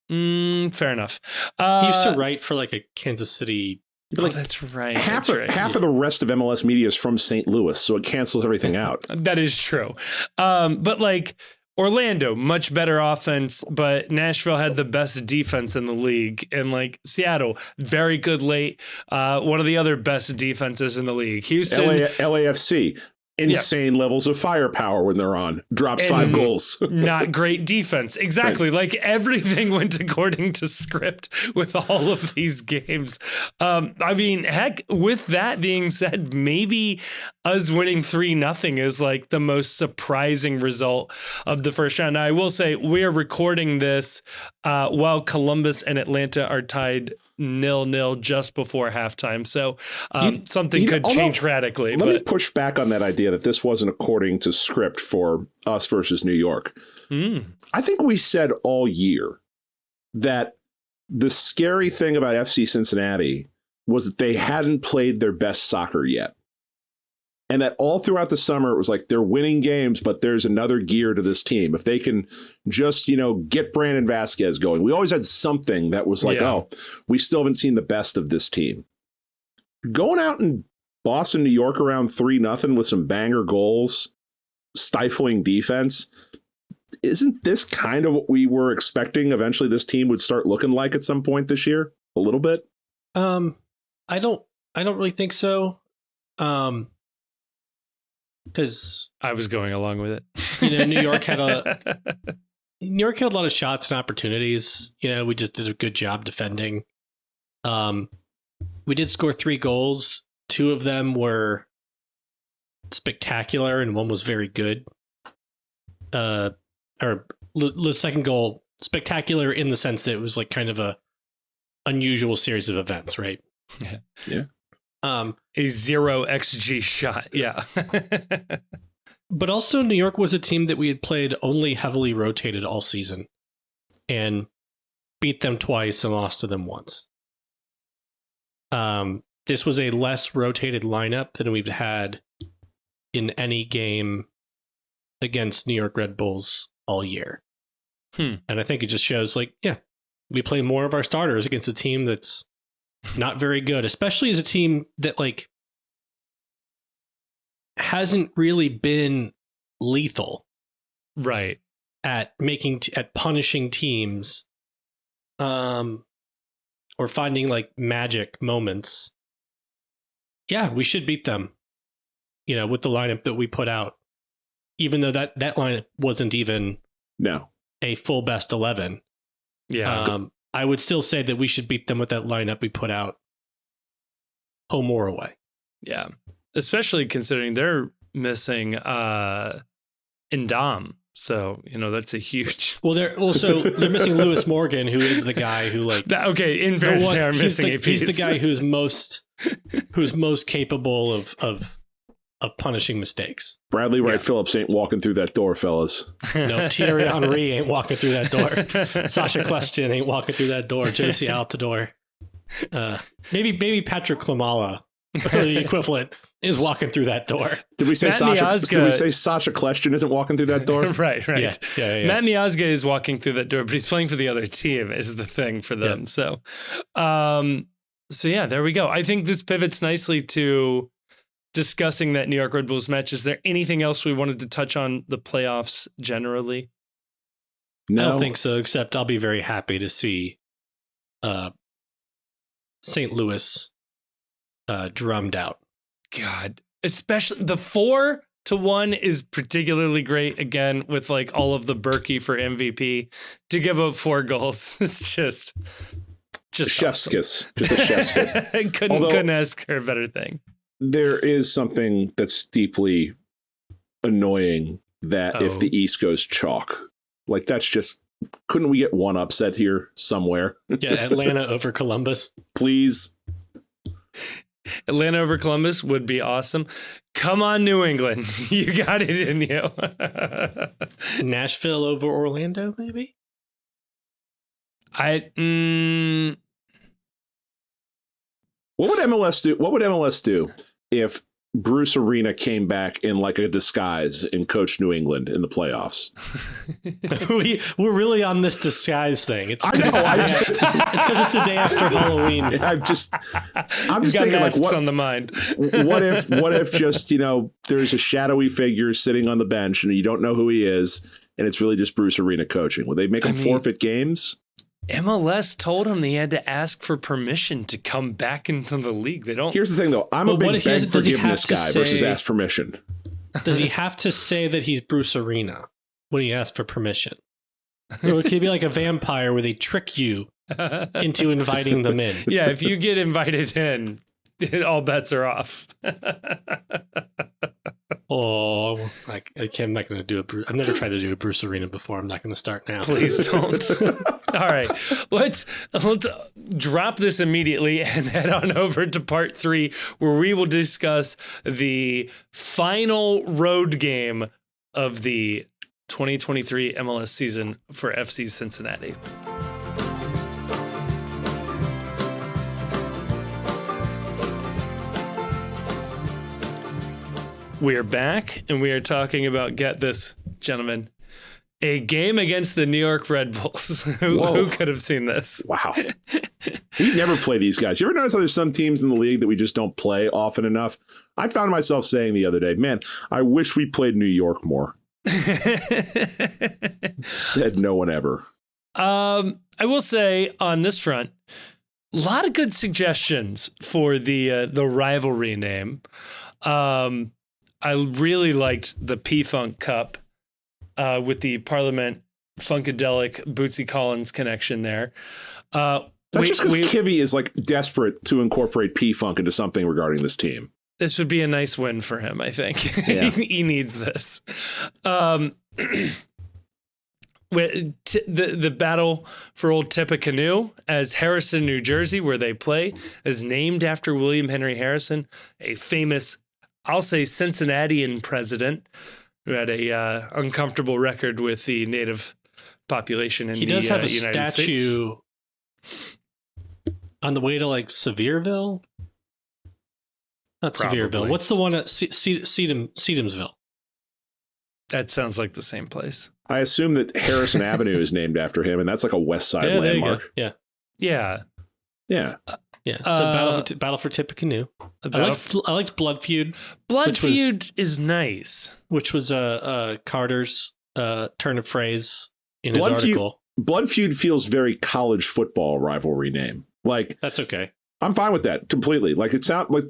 Speaker 1: Fair enough.
Speaker 2: He used to write for like a Kansas City.
Speaker 1: That's right.
Speaker 3: Half of the rest of MLS media is from St. Louis, so it cancels everything out.
Speaker 1: That is true. But like Orlando, much better offense, but Nashville had the best defense in the league. And like Seattle, very good late. One of the other best defenses in the league. Houston.
Speaker 3: LAFC. Insane levels of firepower when they're on. Drops 5 goals.
Speaker 1: Not great defense. Exactly. Right. Like everything went according to script with all of these games. I mean, heck, with that being said, maybe us winning 3-0 is like the most surprising result of the first round. Now, I will say we are recording this while Columbus and Atlanta are tied 0-0 just before halftime. So something could change radically.
Speaker 3: Let me push back on that idea that this wasn't according to script for us versus New York. I think we said all year that the scary thing about FC Cincinnati was that they hadn't played their best soccer yet. And that all throughout the summer, it was like they're winning games, but there's another gear to this team. If they can just, get Brandon Vasquez going. We always had something that was like, oh, we still haven't seen the best of this team. Going out in Boston, New York around 3-0 with some banger goals, stifling defense. Isn't this kind of what we were expecting eventually this team would start looking like at some point this year? A little bit?
Speaker 2: I don't really think so. Because
Speaker 1: I was going along with it.
Speaker 2: New York had a lot of shots and opportunities. We just did a good job defending. We did score 3 goals. 2 of them were spectacular, and one was very good. The second goal, spectacular in the sense that it was like kind of a unusual series of events, right?
Speaker 3: Yeah.
Speaker 1: A 0 XG shot. Yeah.
Speaker 2: But also New York was a team that we had played only heavily rotated all season and beat them twice and lost to them once. This was a less rotated lineup than we've had in any game against New York Red Bulls all year. And I think it just shows we play more of our starters against a team that's not very good, especially as a team that hasn't really been lethal,
Speaker 1: right?
Speaker 2: At punishing teams, or finding magic moments. Yeah, we should beat them. With the lineup that we put out, even though that lineup wasn't even a full best 11.
Speaker 1: Yeah.
Speaker 2: I would still say that we should beat them with that lineup we put out, home or away.
Speaker 1: Yeah, especially considering they're missing Ndam. So, that's a huge...
Speaker 2: Well, they're missing Lewis Morgan, who is the guy who
Speaker 1: in fairness, they are missing a piece.
Speaker 2: He's the guy who's most capable of punishing mistakes.
Speaker 3: Bradley Wright Phillips ain't walking through that door, fellas.
Speaker 2: No, Thierry Henry ain't walking through that door. Sasha Klestin ain't walking through that door. Josie Altidore. Maybe Patrick Klimala, or the equivalent, is walking through that door.
Speaker 3: Did we say Sasha Klestin isn't walking through that door?
Speaker 1: Right.
Speaker 2: Yeah.
Speaker 1: Matt Miazga is walking through that door, but he's playing for the other team is the thing for them. Yeah. So yeah, there we go. I think this pivots nicely to discussing that New York Red Bulls match. Is there anything else we wanted to touch on the playoffs generally?
Speaker 2: No. I don't think so, except I'll be very happy to see St. Louis drummed out.
Speaker 1: God, especially the 4-1 is particularly great. Again, with all of the Berkey for MVP to give up 4 goals. It's just
Speaker 3: chef's
Speaker 1: awesome.
Speaker 3: Kiss. Just a chef's kiss.
Speaker 1: couldn't ask for a better thing.
Speaker 3: There is something that's deeply annoying that if the East goes chalk, that's just, couldn't we get one upset here somewhere?
Speaker 2: Yeah, Atlanta over Columbus.
Speaker 3: Please.
Speaker 1: Atlanta over Columbus would be awesome. Come on, New England. You got it in you.
Speaker 2: Nashville over Orlando, maybe?
Speaker 3: What would MLS do? What would MLS do if Bruce Arena came back in a disguise and coached New England in the playoffs?
Speaker 2: We're really on this disguise thing. It's because it's the day after Halloween.
Speaker 3: I'm just
Speaker 1: thinking what's on the mind.
Speaker 3: What if just there's a shadowy figure sitting on the bench and you don't know who he is, and it's really just Bruce Arena coaching. Will they make him forfeit games?
Speaker 1: MLS told him they had to ask for permission to come back into the league. They don't.
Speaker 3: Here's the thing, though. I'm a big beg forgiveness guy versus ask permission.
Speaker 2: Does he have to say that he's Bruce Arena when he asks for permission? Or it could be like a vampire where they trick you into inviting them in.
Speaker 1: Yeah, if you get invited in, all bets are off.
Speaker 2: Oh, I'm not going to do it. I've never tried to do a Bruce Arena before. I'm not going to start now.
Speaker 1: Please don't. All right, let's drop this immediately and head on over to part 3, where we will discuss the final road game of the 2023 MLS season for FC Cincinnati. We are back, and we are talking about, get this, gentlemen, a game against the New York Red Bulls. Who could have seen this?
Speaker 3: Wow. We never play these guys. You ever notice how there's some teams in the league that we just don't play often enough? I found myself saying the other day, man, I wish we played New York more. Said no one ever.
Speaker 1: I will say on this front, a lot of good suggestions for the rivalry name. I really liked the P-Funk Cup with the Parliament Funkadelic Bootsy Collins connection there.
Speaker 3: That's just because Kivy is like desperate to incorporate P-Funk into something regarding this team.
Speaker 1: This would be a nice win for him, I think.
Speaker 3: Yeah.
Speaker 1: He needs this. The battle for Old Tippecanoe, as Harrison, New Jersey, where they play, is named after William Henry Harrison, a famous, I'll say, Cincinnatian president who had a uncomfortable record with the native population in the United States. He does have a statue
Speaker 2: on the way to like Sevierville. Not Probably. Sevierville. What's the one at Sedumsville?
Speaker 1: That sounds like the same place.
Speaker 3: I assume that Harrison Avenue is named after him, and that's like a West Side landmark.
Speaker 2: Yeah.
Speaker 1: Yeah.
Speaker 2: Yeah. Yeah. So Battle for Tippecanoe. I liked Blood Feud.
Speaker 1: Blood Feud is nice.
Speaker 2: Which was Carter's turn of phrase in his article.
Speaker 3: Blood Feud feels very college football rivalry name. Like,
Speaker 2: that's okay.
Speaker 3: I'm fine with that completely. Like, it sounds like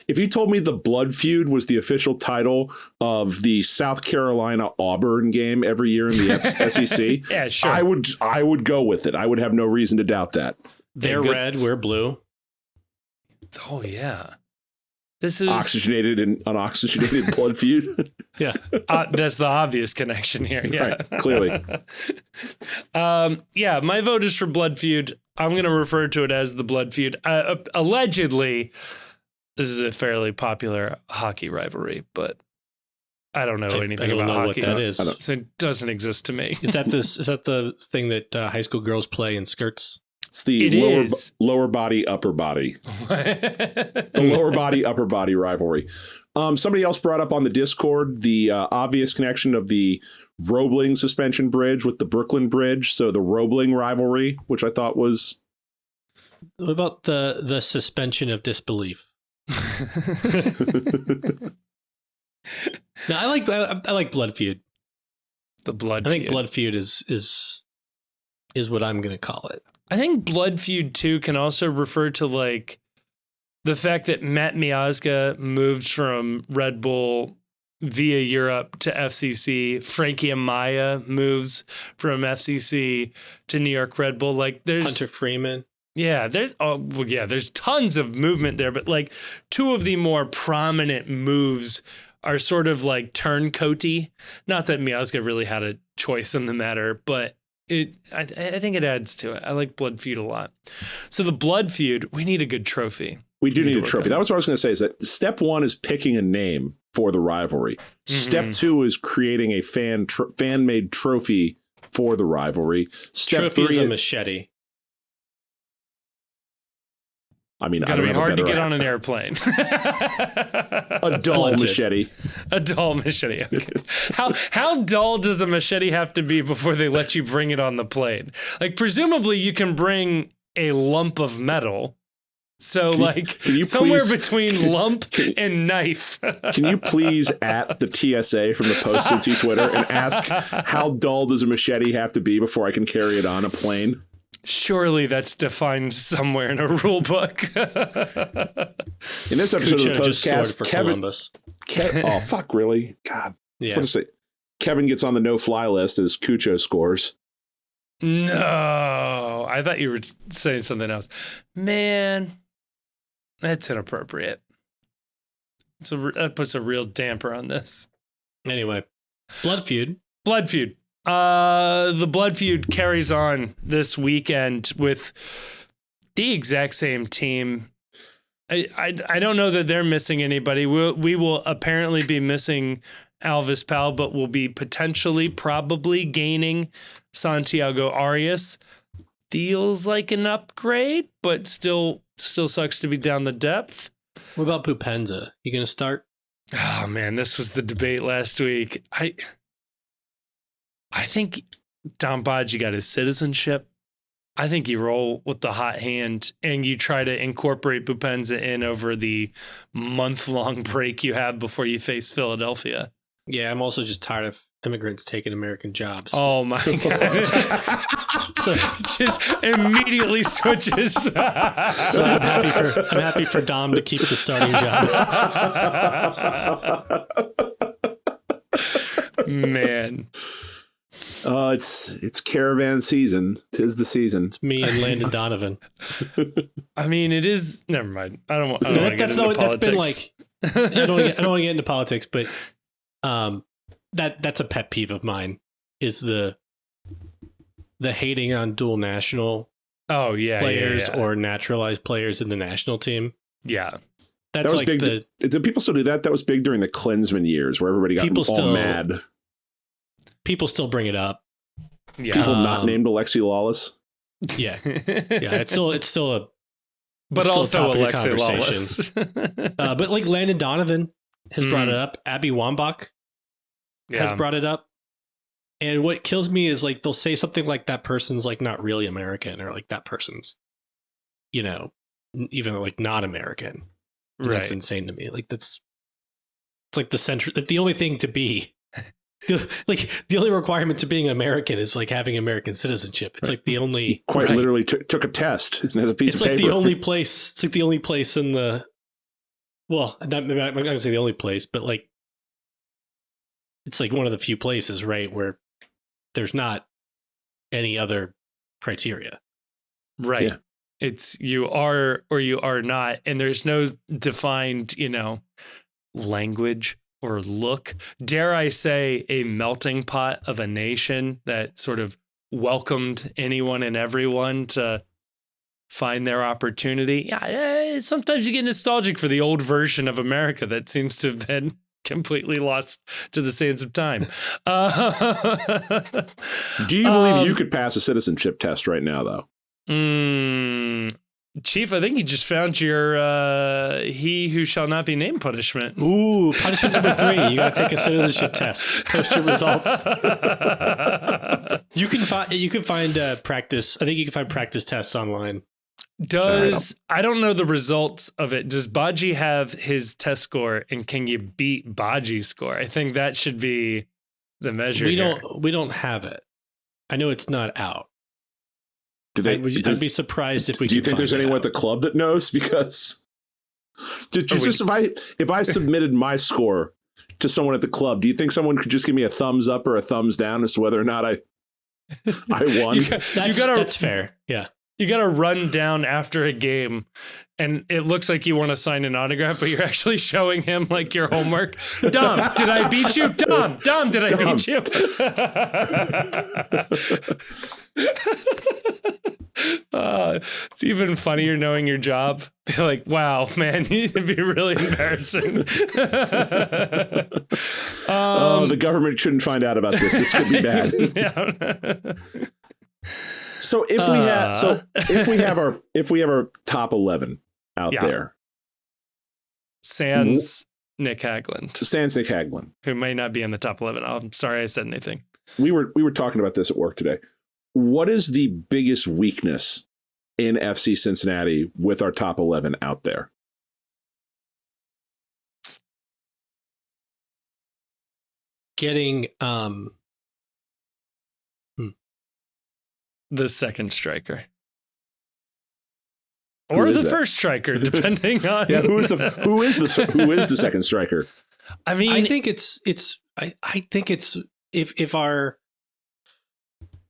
Speaker 3: if you told me the Blood Feud was the official title of the South Carolina Auburn game every year in the SEC,
Speaker 1: yeah, sure.
Speaker 3: I would go with it. I would have no reason to doubt that.
Speaker 2: They're red, we're blue.
Speaker 1: Oh yeah, this is
Speaker 3: oxygenated and unoxygenated Blood Feud.
Speaker 1: Yeah, that's the obvious connection here. Yeah,
Speaker 3: right, clearly.
Speaker 1: Yeah, my vote is for Blood Feud. I'm going to refer to it as the Blood Feud. Allegedly, this is a fairly popular hockey rivalry, but I don't know anything about hockey.
Speaker 2: What that is.
Speaker 1: So it doesn't exist to me.
Speaker 2: Is that the thing that high school girls play in skirts?
Speaker 3: It's the lower body, upper body. The lower body, upper body rivalry. Somebody else brought up on the Discord the obvious connection of the Roebling suspension bridge with the Brooklyn Bridge. So the Roebling rivalry, which I thought was...
Speaker 2: What about the suspension of disbelief? No, I like Blood Feud.
Speaker 1: The Blood Feud.
Speaker 2: I think Blood Feud is what I'm going to call it.
Speaker 1: I think Blood Feud 2 can also refer to like the fact that Matt Miazga moved from Red Bull via Europe to FCC. Frankie Amaya moves from FCC to New York Red Bull. Like there's
Speaker 2: Hunter Freeman.
Speaker 1: Yeah, there's tons of movement there, but like two of the more prominent moves are sort of like turncoaty. Not that Miazga really had a choice in the matter, but I think it adds to it. I like Blood Feud a lot. So the Blood Feud, we need a good trophy.
Speaker 3: We do need a trophy. That was what I was going to say, is that step 1 is picking a name for the rivalry. Mm-hmm. Step 2 is creating a fan-made trophy for the rivalry. Step 3
Speaker 2: is a machete.
Speaker 3: I mean,
Speaker 1: gotta be hard to get on an airplane.
Speaker 3: A dull machete.
Speaker 1: A dull machete. Okay. How dull does a machete have to be before they let you bring it on the plane? Like, presumably you can bring a lump of metal So can you somewhere between lump and knife.
Speaker 3: Can you please at the TSA from the Post Cincy Twitter and ask how dull does a machete have to be before I can carry it on a plane?
Speaker 1: Surely that's defined somewhere in a rule book.
Speaker 3: In this episode
Speaker 2: Cuccio
Speaker 3: of the Postcast, Kevin. Oh, fuck, really? God.
Speaker 2: Yeah.
Speaker 3: What to say? Kevin gets on the no-fly list as Cuccio scores.
Speaker 1: No, I thought you were saying something else. Man, that's inappropriate. That puts a real damper on this.
Speaker 2: Anyway, Blood Feud.
Speaker 1: The Blood Feud carries on this weekend with the exact same team. I don't know that they're missing anybody. We will apparently be missing Alvis Powell, but we'll be probably gaining Santiago Arias. Feels like an upgrade, but still sucks to be down the depth.
Speaker 2: What about Pupenza? You going to start?
Speaker 1: Oh man, this was the debate last week. I think Dom Badji got his citizenship. I think you roll with the hot hand and you try to incorporate Pupenza in over the month-long break you have before you face Philadelphia.
Speaker 2: Yeah, I'm also just tired of immigrants taking American jobs.
Speaker 1: Oh my God. So just immediately switches.
Speaker 2: So I'm happy for Dom to keep the starting job.
Speaker 1: Man.
Speaker 3: It's caravan season. 'Tis the season.
Speaker 2: It's me and Landon Donovan.
Speaker 1: I mean, it is. Never mind. I don't want to get into politics.
Speaker 2: That's been like. I don't want to get into politics, but that's a pet peeve of mine. Is the hating on dual national players or naturalized players in the national team.
Speaker 1: Yeah.
Speaker 2: That's
Speaker 3: that was like big. Did people still do that? That was big during the Klinsmann years where everybody got all mad.
Speaker 2: People still bring it up.
Speaker 1: Yeah.
Speaker 3: People not named Alexi Lawless.
Speaker 2: Yeah. Yeah. It's still a
Speaker 1: but also Alexi Lawless.
Speaker 2: But like Landon Donovan has brought it up. Abby Wambach has brought it up. And what kills me is like they'll say something like that person's like not really American, or like that person's, even like not American. Right. That's insane to me. Like it's like the only thing to be. Like the only requirement to being American is like having American citizenship. It's like the only
Speaker 3: literally took a test and has a piece of paper.
Speaker 2: It's like the only place. It's like the only place in the. Well, I'm not gonna say the only place, but like it's like one of the few places, right, where there's not any other criteria.
Speaker 1: Right. Yeah. It's you are or you are not, and there's no defined, language or look, dare I say, a melting pot of a nation that sort of welcomed anyone and everyone to find their opportunity. Yeah, sometimes you get nostalgic for the old version of America that seems to have been completely lost to the sands of time.
Speaker 3: Do you believe you could pass a citizenship test right now, though?
Speaker 1: Chief, I think you just found your he who shall not be named punishment.
Speaker 2: Ooh, punishment number 3. You got to take a citizenship test. Post your results. You can find practice. I think you can find practice tests online.
Speaker 1: I don't know the results of it. Does Badji have his test score, and can you beat Badji's score? I think that should be the measure. We
Speaker 2: don't have it. I know it's not out. I'd be surprised if we.
Speaker 3: Do you think there's anyone at the club that knows? Because if I submitted my score to someone at the club, do you think someone could just give me a thumbs up or a thumbs down as to whether or not I won?
Speaker 2: That's fair. Yeah.
Speaker 1: You got to run down after a game and it looks like you want to sign an autograph, but you're actually showing him like your homework. Dom, did I beat you? Dom, did I beat you? It's even funnier knowing your job. Be like, wow, man, it'd be really embarrassing.
Speaker 3: The government shouldn't find out about this. This could be bad.
Speaker 1: Yeah.
Speaker 3: So if we have our top 11 out there,
Speaker 1: sans Nick Hagglund, who may not be in the top 11. I'm sorry I said anything.
Speaker 3: We were talking about this at work today. What is the biggest weakness in FC Cincinnati with our top 11 out there?
Speaker 2: Getting
Speaker 1: the second striker. Or the first striker, depending on
Speaker 3: who is the second striker?
Speaker 1: I mean,
Speaker 2: I think it's if our,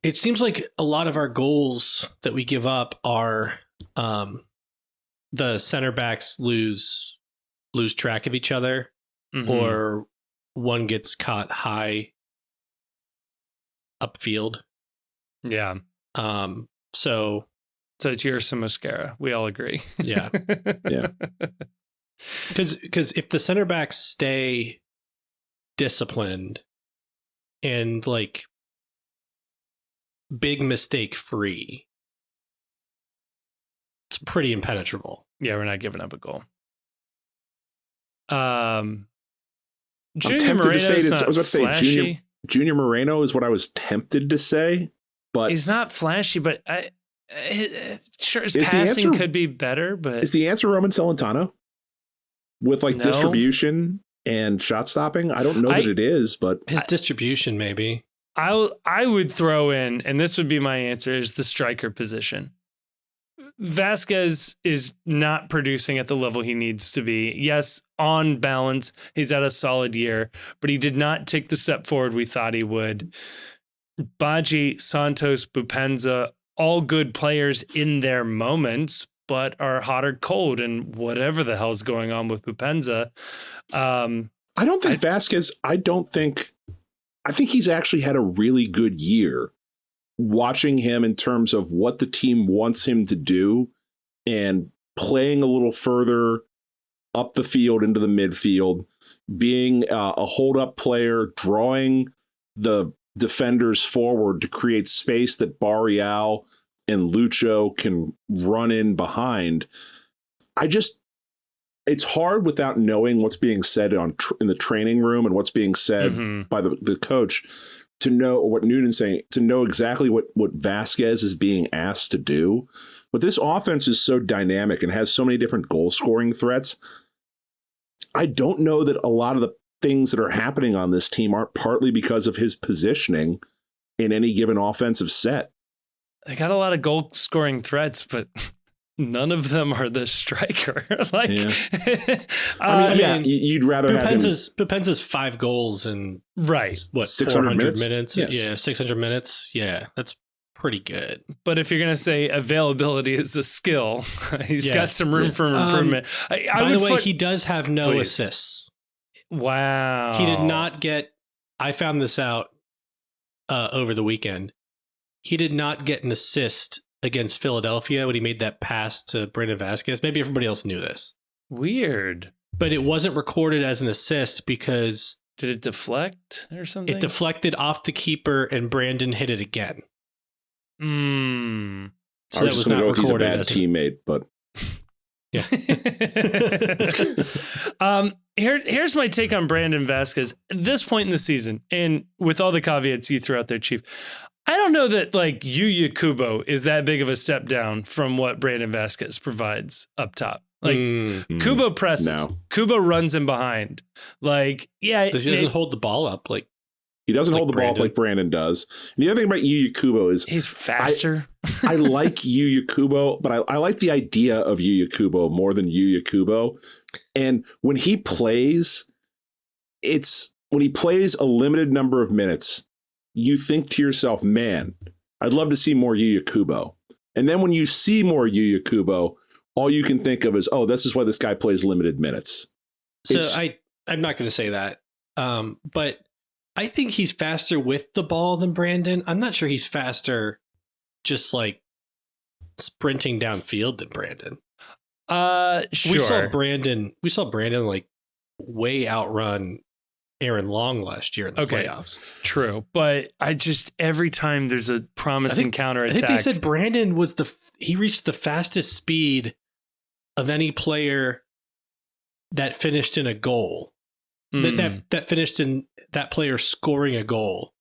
Speaker 2: it seems like a lot of our goals that we give up are the center backs lose track of each other, or one gets caught high upfield.
Speaker 1: Yeah.
Speaker 2: So
Speaker 1: it's Yersa Mosquera. We all agree.
Speaker 2: Yeah.
Speaker 3: Yeah.
Speaker 2: Because if the center backs stay disciplined and like big mistake free, it's pretty impenetrable.
Speaker 1: Yeah, we're not giving up a goal.
Speaker 3: Junior Moreno's not flashy. Junior Moreno is what I was tempted to say, but
Speaker 1: he's not flashy. But sure, his passing could be better. But
Speaker 3: is the answer Roman Celentano with like distribution and shot stopping? I don't know that it is, but
Speaker 2: his distribution maybe.
Speaker 1: I would throw in, and this would be my answer, is the striker position. Vasquez is not producing at the level he needs to be. Yes, on balance, he's had a solid year, but he did not take the step forward we thought he would. Baji, Santos, Bupenza, all good players in their moments, but are hot or cold, and whatever the hell's going on with Bupenza.
Speaker 3: I don't think Vasquez, I think he's actually had a really good year. Watching him in terms of what the team wants him to do and playing a little further up the field into the midfield, being a hold-up player, drawing the defenders forward to create space that Barreal and Lucho can run in behind. It's hard without knowing what's being said in the training room and what's being said by the coach to know what Noonan's saying, to know exactly what Vasquez is being asked to do. But this offense is so dynamic and has so many different goal scoring threats. I don't know that a lot of the things that are happening on this team aren't partly because of his positioning in any given offensive set.
Speaker 1: They got a lot of goal scoring threats, but none of them are the striker.
Speaker 3: You'd rather have
Speaker 2: Bupenza's 5 goals in what
Speaker 3: 600
Speaker 2: minutes?
Speaker 3: Yes.
Speaker 2: Yeah, 600 minutes. Yeah, that's pretty good.
Speaker 1: But if you're going to say availability is a skill, he's got some room for improvement.
Speaker 2: By the way, he does have no assists.
Speaker 1: Wow.
Speaker 2: He did not get, I found this out over the weekend. He did not get an assist against Philadelphia when he made that pass to Brandon Vasquez. Maybe everybody else knew this.
Speaker 1: Weird.
Speaker 2: But it wasn't recorded as an assist because...
Speaker 1: Did it deflect or something?
Speaker 2: It deflected off the keeper and Brandon hit it again.
Speaker 3: So I was just going to go if he's a bad teammate, but...
Speaker 2: Yeah.
Speaker 1: Here's my take on Brandon Vasquez. At this point in the season, and with all the caveats you threw out there, Chief, I don't know that like Yuya Kubo is that big of a step down from what Brandon Vasquez provides up top. Like Kubo presses, Kubo runs in behind. Like, yeah,
Speaker 2: he doesn't hold the ball up like.
Speaker 3: He doesn't hold the ball up like Brandon does. And the other thing about Yuya Kubo is
Speaker 1: he's faster.
Speaker 3: I like Yuya Kubo, but I like the idea of Yuya Kubo more than Yuya Kubo. And when he plays, when he plays a limited number of minutes, you think to yourself, man, I'd love to see more Yuya Kubo. And then when you see more Yuya Kubo, all you can think of is, oh, this is why this guy plays limited minutes.
Speaker 2: So I'm not going to say that. But I think he's faster with the ball than Brandon. I'm not sure he's faster just like sprinting downfield than Brandon.
Speaker 1: Sure.
Speaker 2: We saw Brandon like way outrun Aaron Long last year in the playoffs.
Speaker 1: True. But every time there's a promising counterattack.
Speaker 2: I think they said Brandon was he reached the fastest speed of any player that finished in a goal. That finished in that player scoring a goal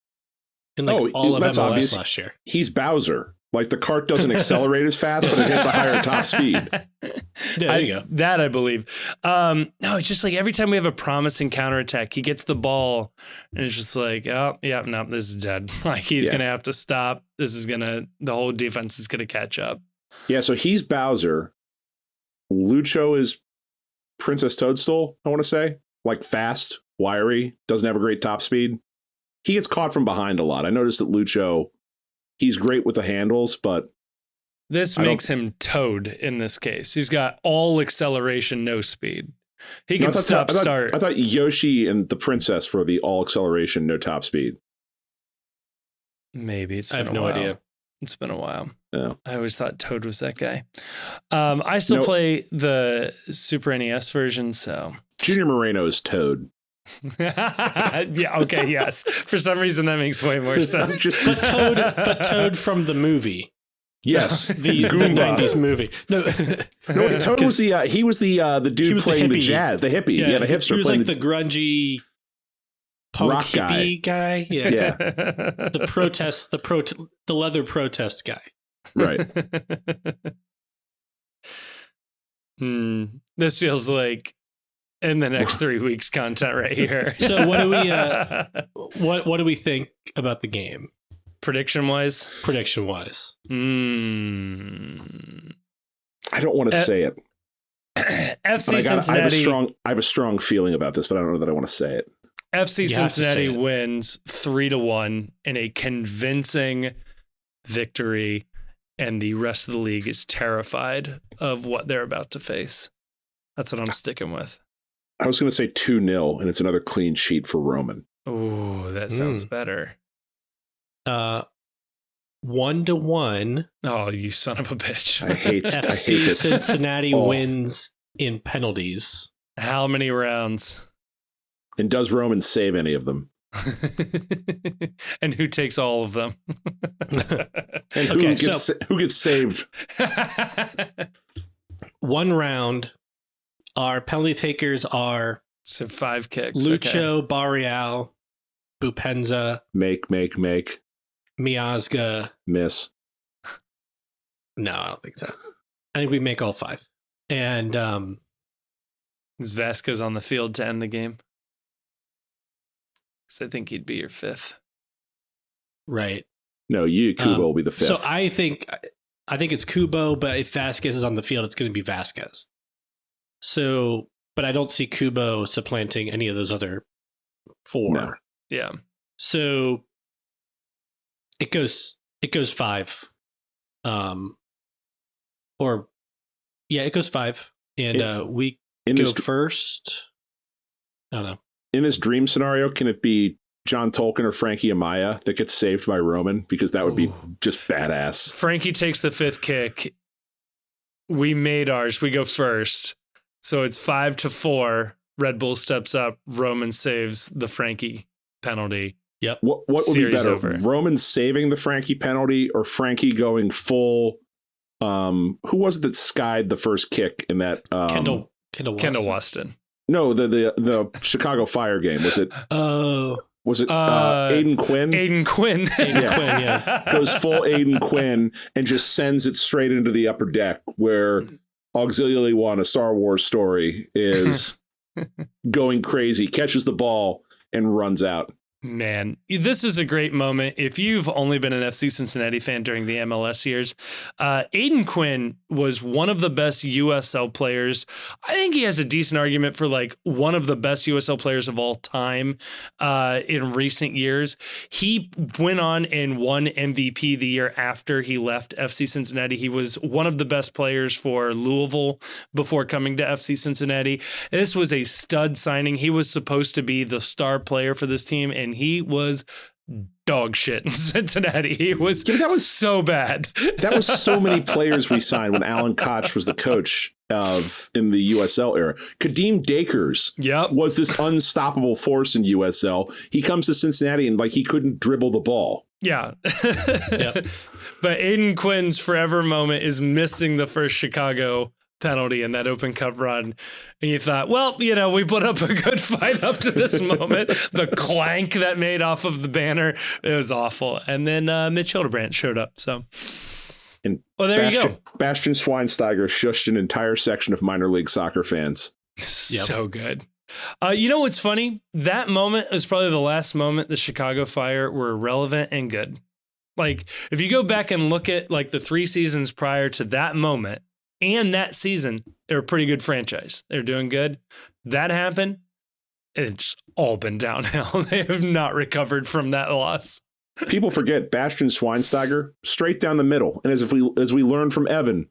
Speaker 2: in all of MLS
Speaker 3: obvious.
Speaker 2: last year.
Speaker 3: He's Bowser. Like the cart doesn't accelerate as fast, but it hits a higher top speed.
Speaker 2: Yeah, there you go.
Speaker 1: That I believe. No, it's just like every time we have a promising counterattack, he gets the ball and it's just like, oh, yeah, no, this is dead. Like he's going to have to stop. The whole defense is going to catch up.
Speaker 3: Yeah, so he's Bowser. Lucho is Princess Toadstool, I want to say. Like fast, wiry, doesn't have a great top speed. He gets caught from behind a lot. I noticed that Lucho, he's great with the handles, but
Speaker 1: this makes him Toad in this case. He's got all acceleration, no speed. He can start.
Speaker 3: I thought Yoshi and the princess were the all acceleration, no top speed.
Speaker 1: Maybe.
Speaker 2: I have no idea.
Speaker 1: It's been a while.
Speaker 3: Yeah.
Speaker 1: I always thought Toad was that guy. I still play the Super NES version, so.
Speaker 3: Junior Moreno is Toad.
Speaker 1: Yeah, okay, yes. For some reason, that makes way more sense.
Speaker 2: But Toad from the movie.
Speaker 3: Yes,
Speaker 2: the 90s movie. No,
Speaker 3: Toad was he was the dude playing the jazz, the hippie. Yeah, the hipster.
Speaker 2: He was like the grungy punk
Speaker 3: rock
Speaker 2: hippie guy. Yeah. the leather protest guy.
Speaker 3: Right.
Speaker 1: This feels like in the next 3 weeks content right here.
Speaker 2: So what do we think about the game?
Speaker 1: Prediction wise?
Speaker 3: I don't want to say it.
Speaker 1: FC Cincinnati.
Speaker 3: I have a strong feeling about this, but I don't know that I want to say it.
Speaker 1: FC Cincinnati wins 3-1 in a convincing victory, and the rest of the league is terrified of what they're about to face. That's what I'm sticking with.
Speaker 3: I was going to say 2-0, and it's another clean sheet for Roman.
Speaker 1: Oh, that sounds better.
Speaker 2: 1-1.
Speaker 1: Oh, you son of a bitch.
Speaker 3: I hate this.
Speaker 2: Cincinnati wins in penalties.
Speaker 1: How many rounds?
Speaker 3: And does Roman save any of them?
Speaker 1: And who takes all of them?
Speaker 3: And who gets saved?
Speaker 2: 1 round. Our penalty takers are
Speaker 1: 5 kicks.
Speaker 2: Lucho, Barreal, Bupenza.
Speaker 3: Make.
Speaker 2: Miazga.
Speaker 3: Miss.
Speaker 2: No, I don't think so. I think we make all 5. And
Speaker 1: is Vasquez on the field to end the game? Because I think he'd be your 5th.
Speaker 2: Right.
Speaker 3: No, Kubo will be the 5th.
Speaker 2: So I think it's Kubo, but if Vasquez is on the field, it's going to be Vasquez. So, but I don't see Kubo supplanting any of those other 4.
Speaker 3: No.
Speaker 1: Yeah.
Speaker 2: So it goes 5. It goes 5. And we go first. I don't know.
Speaker 3: In this dream scenario, can it be John Tolkien or Frankie Amaya that gets saved by Roman? Because that would be just badass.
Speaker 1: Frankie takes the 5th kick. We made ours. We go first. So it's 5-4. Red Bull steps up. Roman saves the Frankie penalty.
Speaker 2: Yep.
Speaker 3: What would be better?
Speaker 1: Over.
Speaker 3: Roman saving the Frankie penalty or Frankie going full? Who was it that skied the first kick in that?
Speaker 2: Kendall
Speaker 1: Waston.
Speaker 3: No, the Chicago Fire game. Was it? Was it Aiden Quinn?
Speaker 1: Aiden Quinn.
Speaker 2: Yeah.
Speaker 3: Goes full Aiden Quinn and just sends it straight into the upper deck where Auxiliary One, a Star Wars story, is going crazy, catches the ball and runs out.
Speaker 1: Man, this is a great moment. If you've only been an FC Cincinnati fan during the MLS years, Aiden Quinn was one of the best USL players. I think he has a decent argument for like one of the best USL players of all time in recent years. He went on and won MVP the year after he left FC Cincinnati. He was one of the best players for Louisville before coming to FC Cincinnati. This was a stud signing. He was supposed to be the star player for this team, and he was dog shit in Cincinnati. He was, so bad.
Speaker 3: That was so many players we signed when Alan Koch was the coach in the USL era. Kadeem Dakers was this unstoppable force in USL. He comes to Cincinnati and he couldn't dribble the ball.
Speaker 1: Yeah. But Aiden Quinn's forever moment is missing the first Chicago penalty in that Open Cup run. And you thought, well, we put up a good fight up to this moment. The clank that made off of the banner, it was awful. And then Mitch Hildebrandt showed up. So
Speaker 3: And
Speaker 1: there you go.
Speaker 3: Bastian Schweinsteiger shushed an entire section of minor league soccer fans.
Speaker 1: So good. You know what's funny? That moment was probably the last moment the Chicago Fire were relevant and good. Like, if you go back and look at like the 3 seasons prior to that moment and that season, they're a pretty good franchise. They're doing good. That happened. It's all been downhill. They have not recovered from that loss.
Speaker 3: People forget Bastian Schweinsteiger straight down the middle. And as we learned from Evan,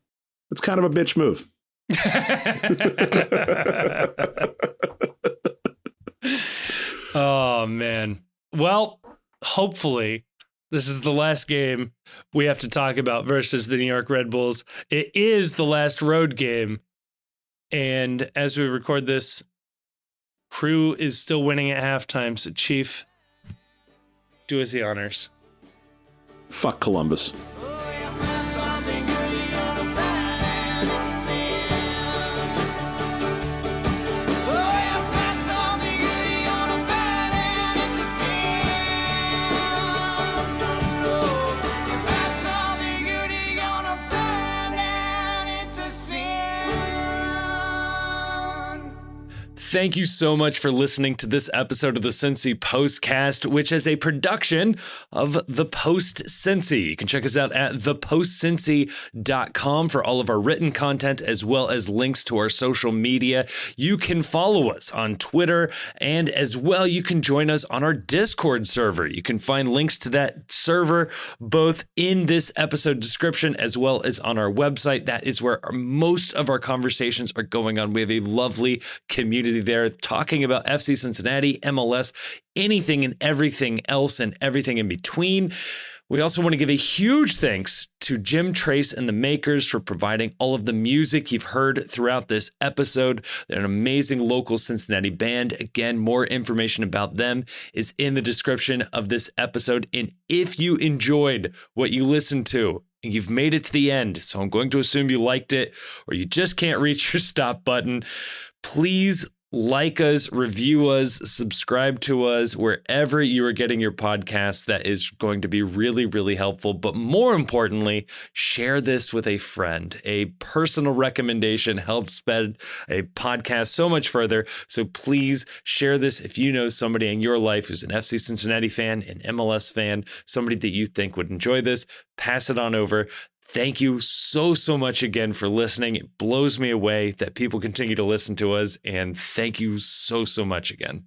Speaker 3: it's kind of a bitch move.
Speaker 1: Oh, man. Well, hopefully this is the last game we have to talk about versus the New York Red Bulls. It is the last road game. And as we record this, Crew is still winning at halftime. So, Chief, do us the honors.
Speaker 3: Fuck Columbus.
Speaker 1: Thank you so much for listening to this episode of the Cincy Postcast, which is a production of the Post Cincy. You can check us out at thepostcincy.com for all of our written content, as well as links to our social media. You can follow us on Twitter, and as well, you can join us on our Discord server. You can find links to that server both in this episode description as well as on our website. That is where most of our conversations are going on. We have a lovely community there talking about FC Cincinnati, MLS, anything and everything else and everything in between. We also want to give a huge thanks to Jim Trace and the Makers for providing all of the music you've heard throughout this episode. They're an amazing local Cincinnati band. Again, more information about them is in the description of this episode. And if you enjoyed what you listened to, and you've made it to the end, so I'm going to assume you liked it, or you just can't reach your stop button, please like us, review us, subscribe to us wherever you are getting your podcasts. That is going to be really, really helpful. But more importantly, share this with a friend. A personal recommendation helps spread a podcast so much further. So please share this if you know somebody in your life who's an FC Cincinnati fan, an MLS fan, somebody that you think would enjoy this. Pass it on over. Thank you so much again for listening. It blows me away that people continue to listen to us. And thank you so much again.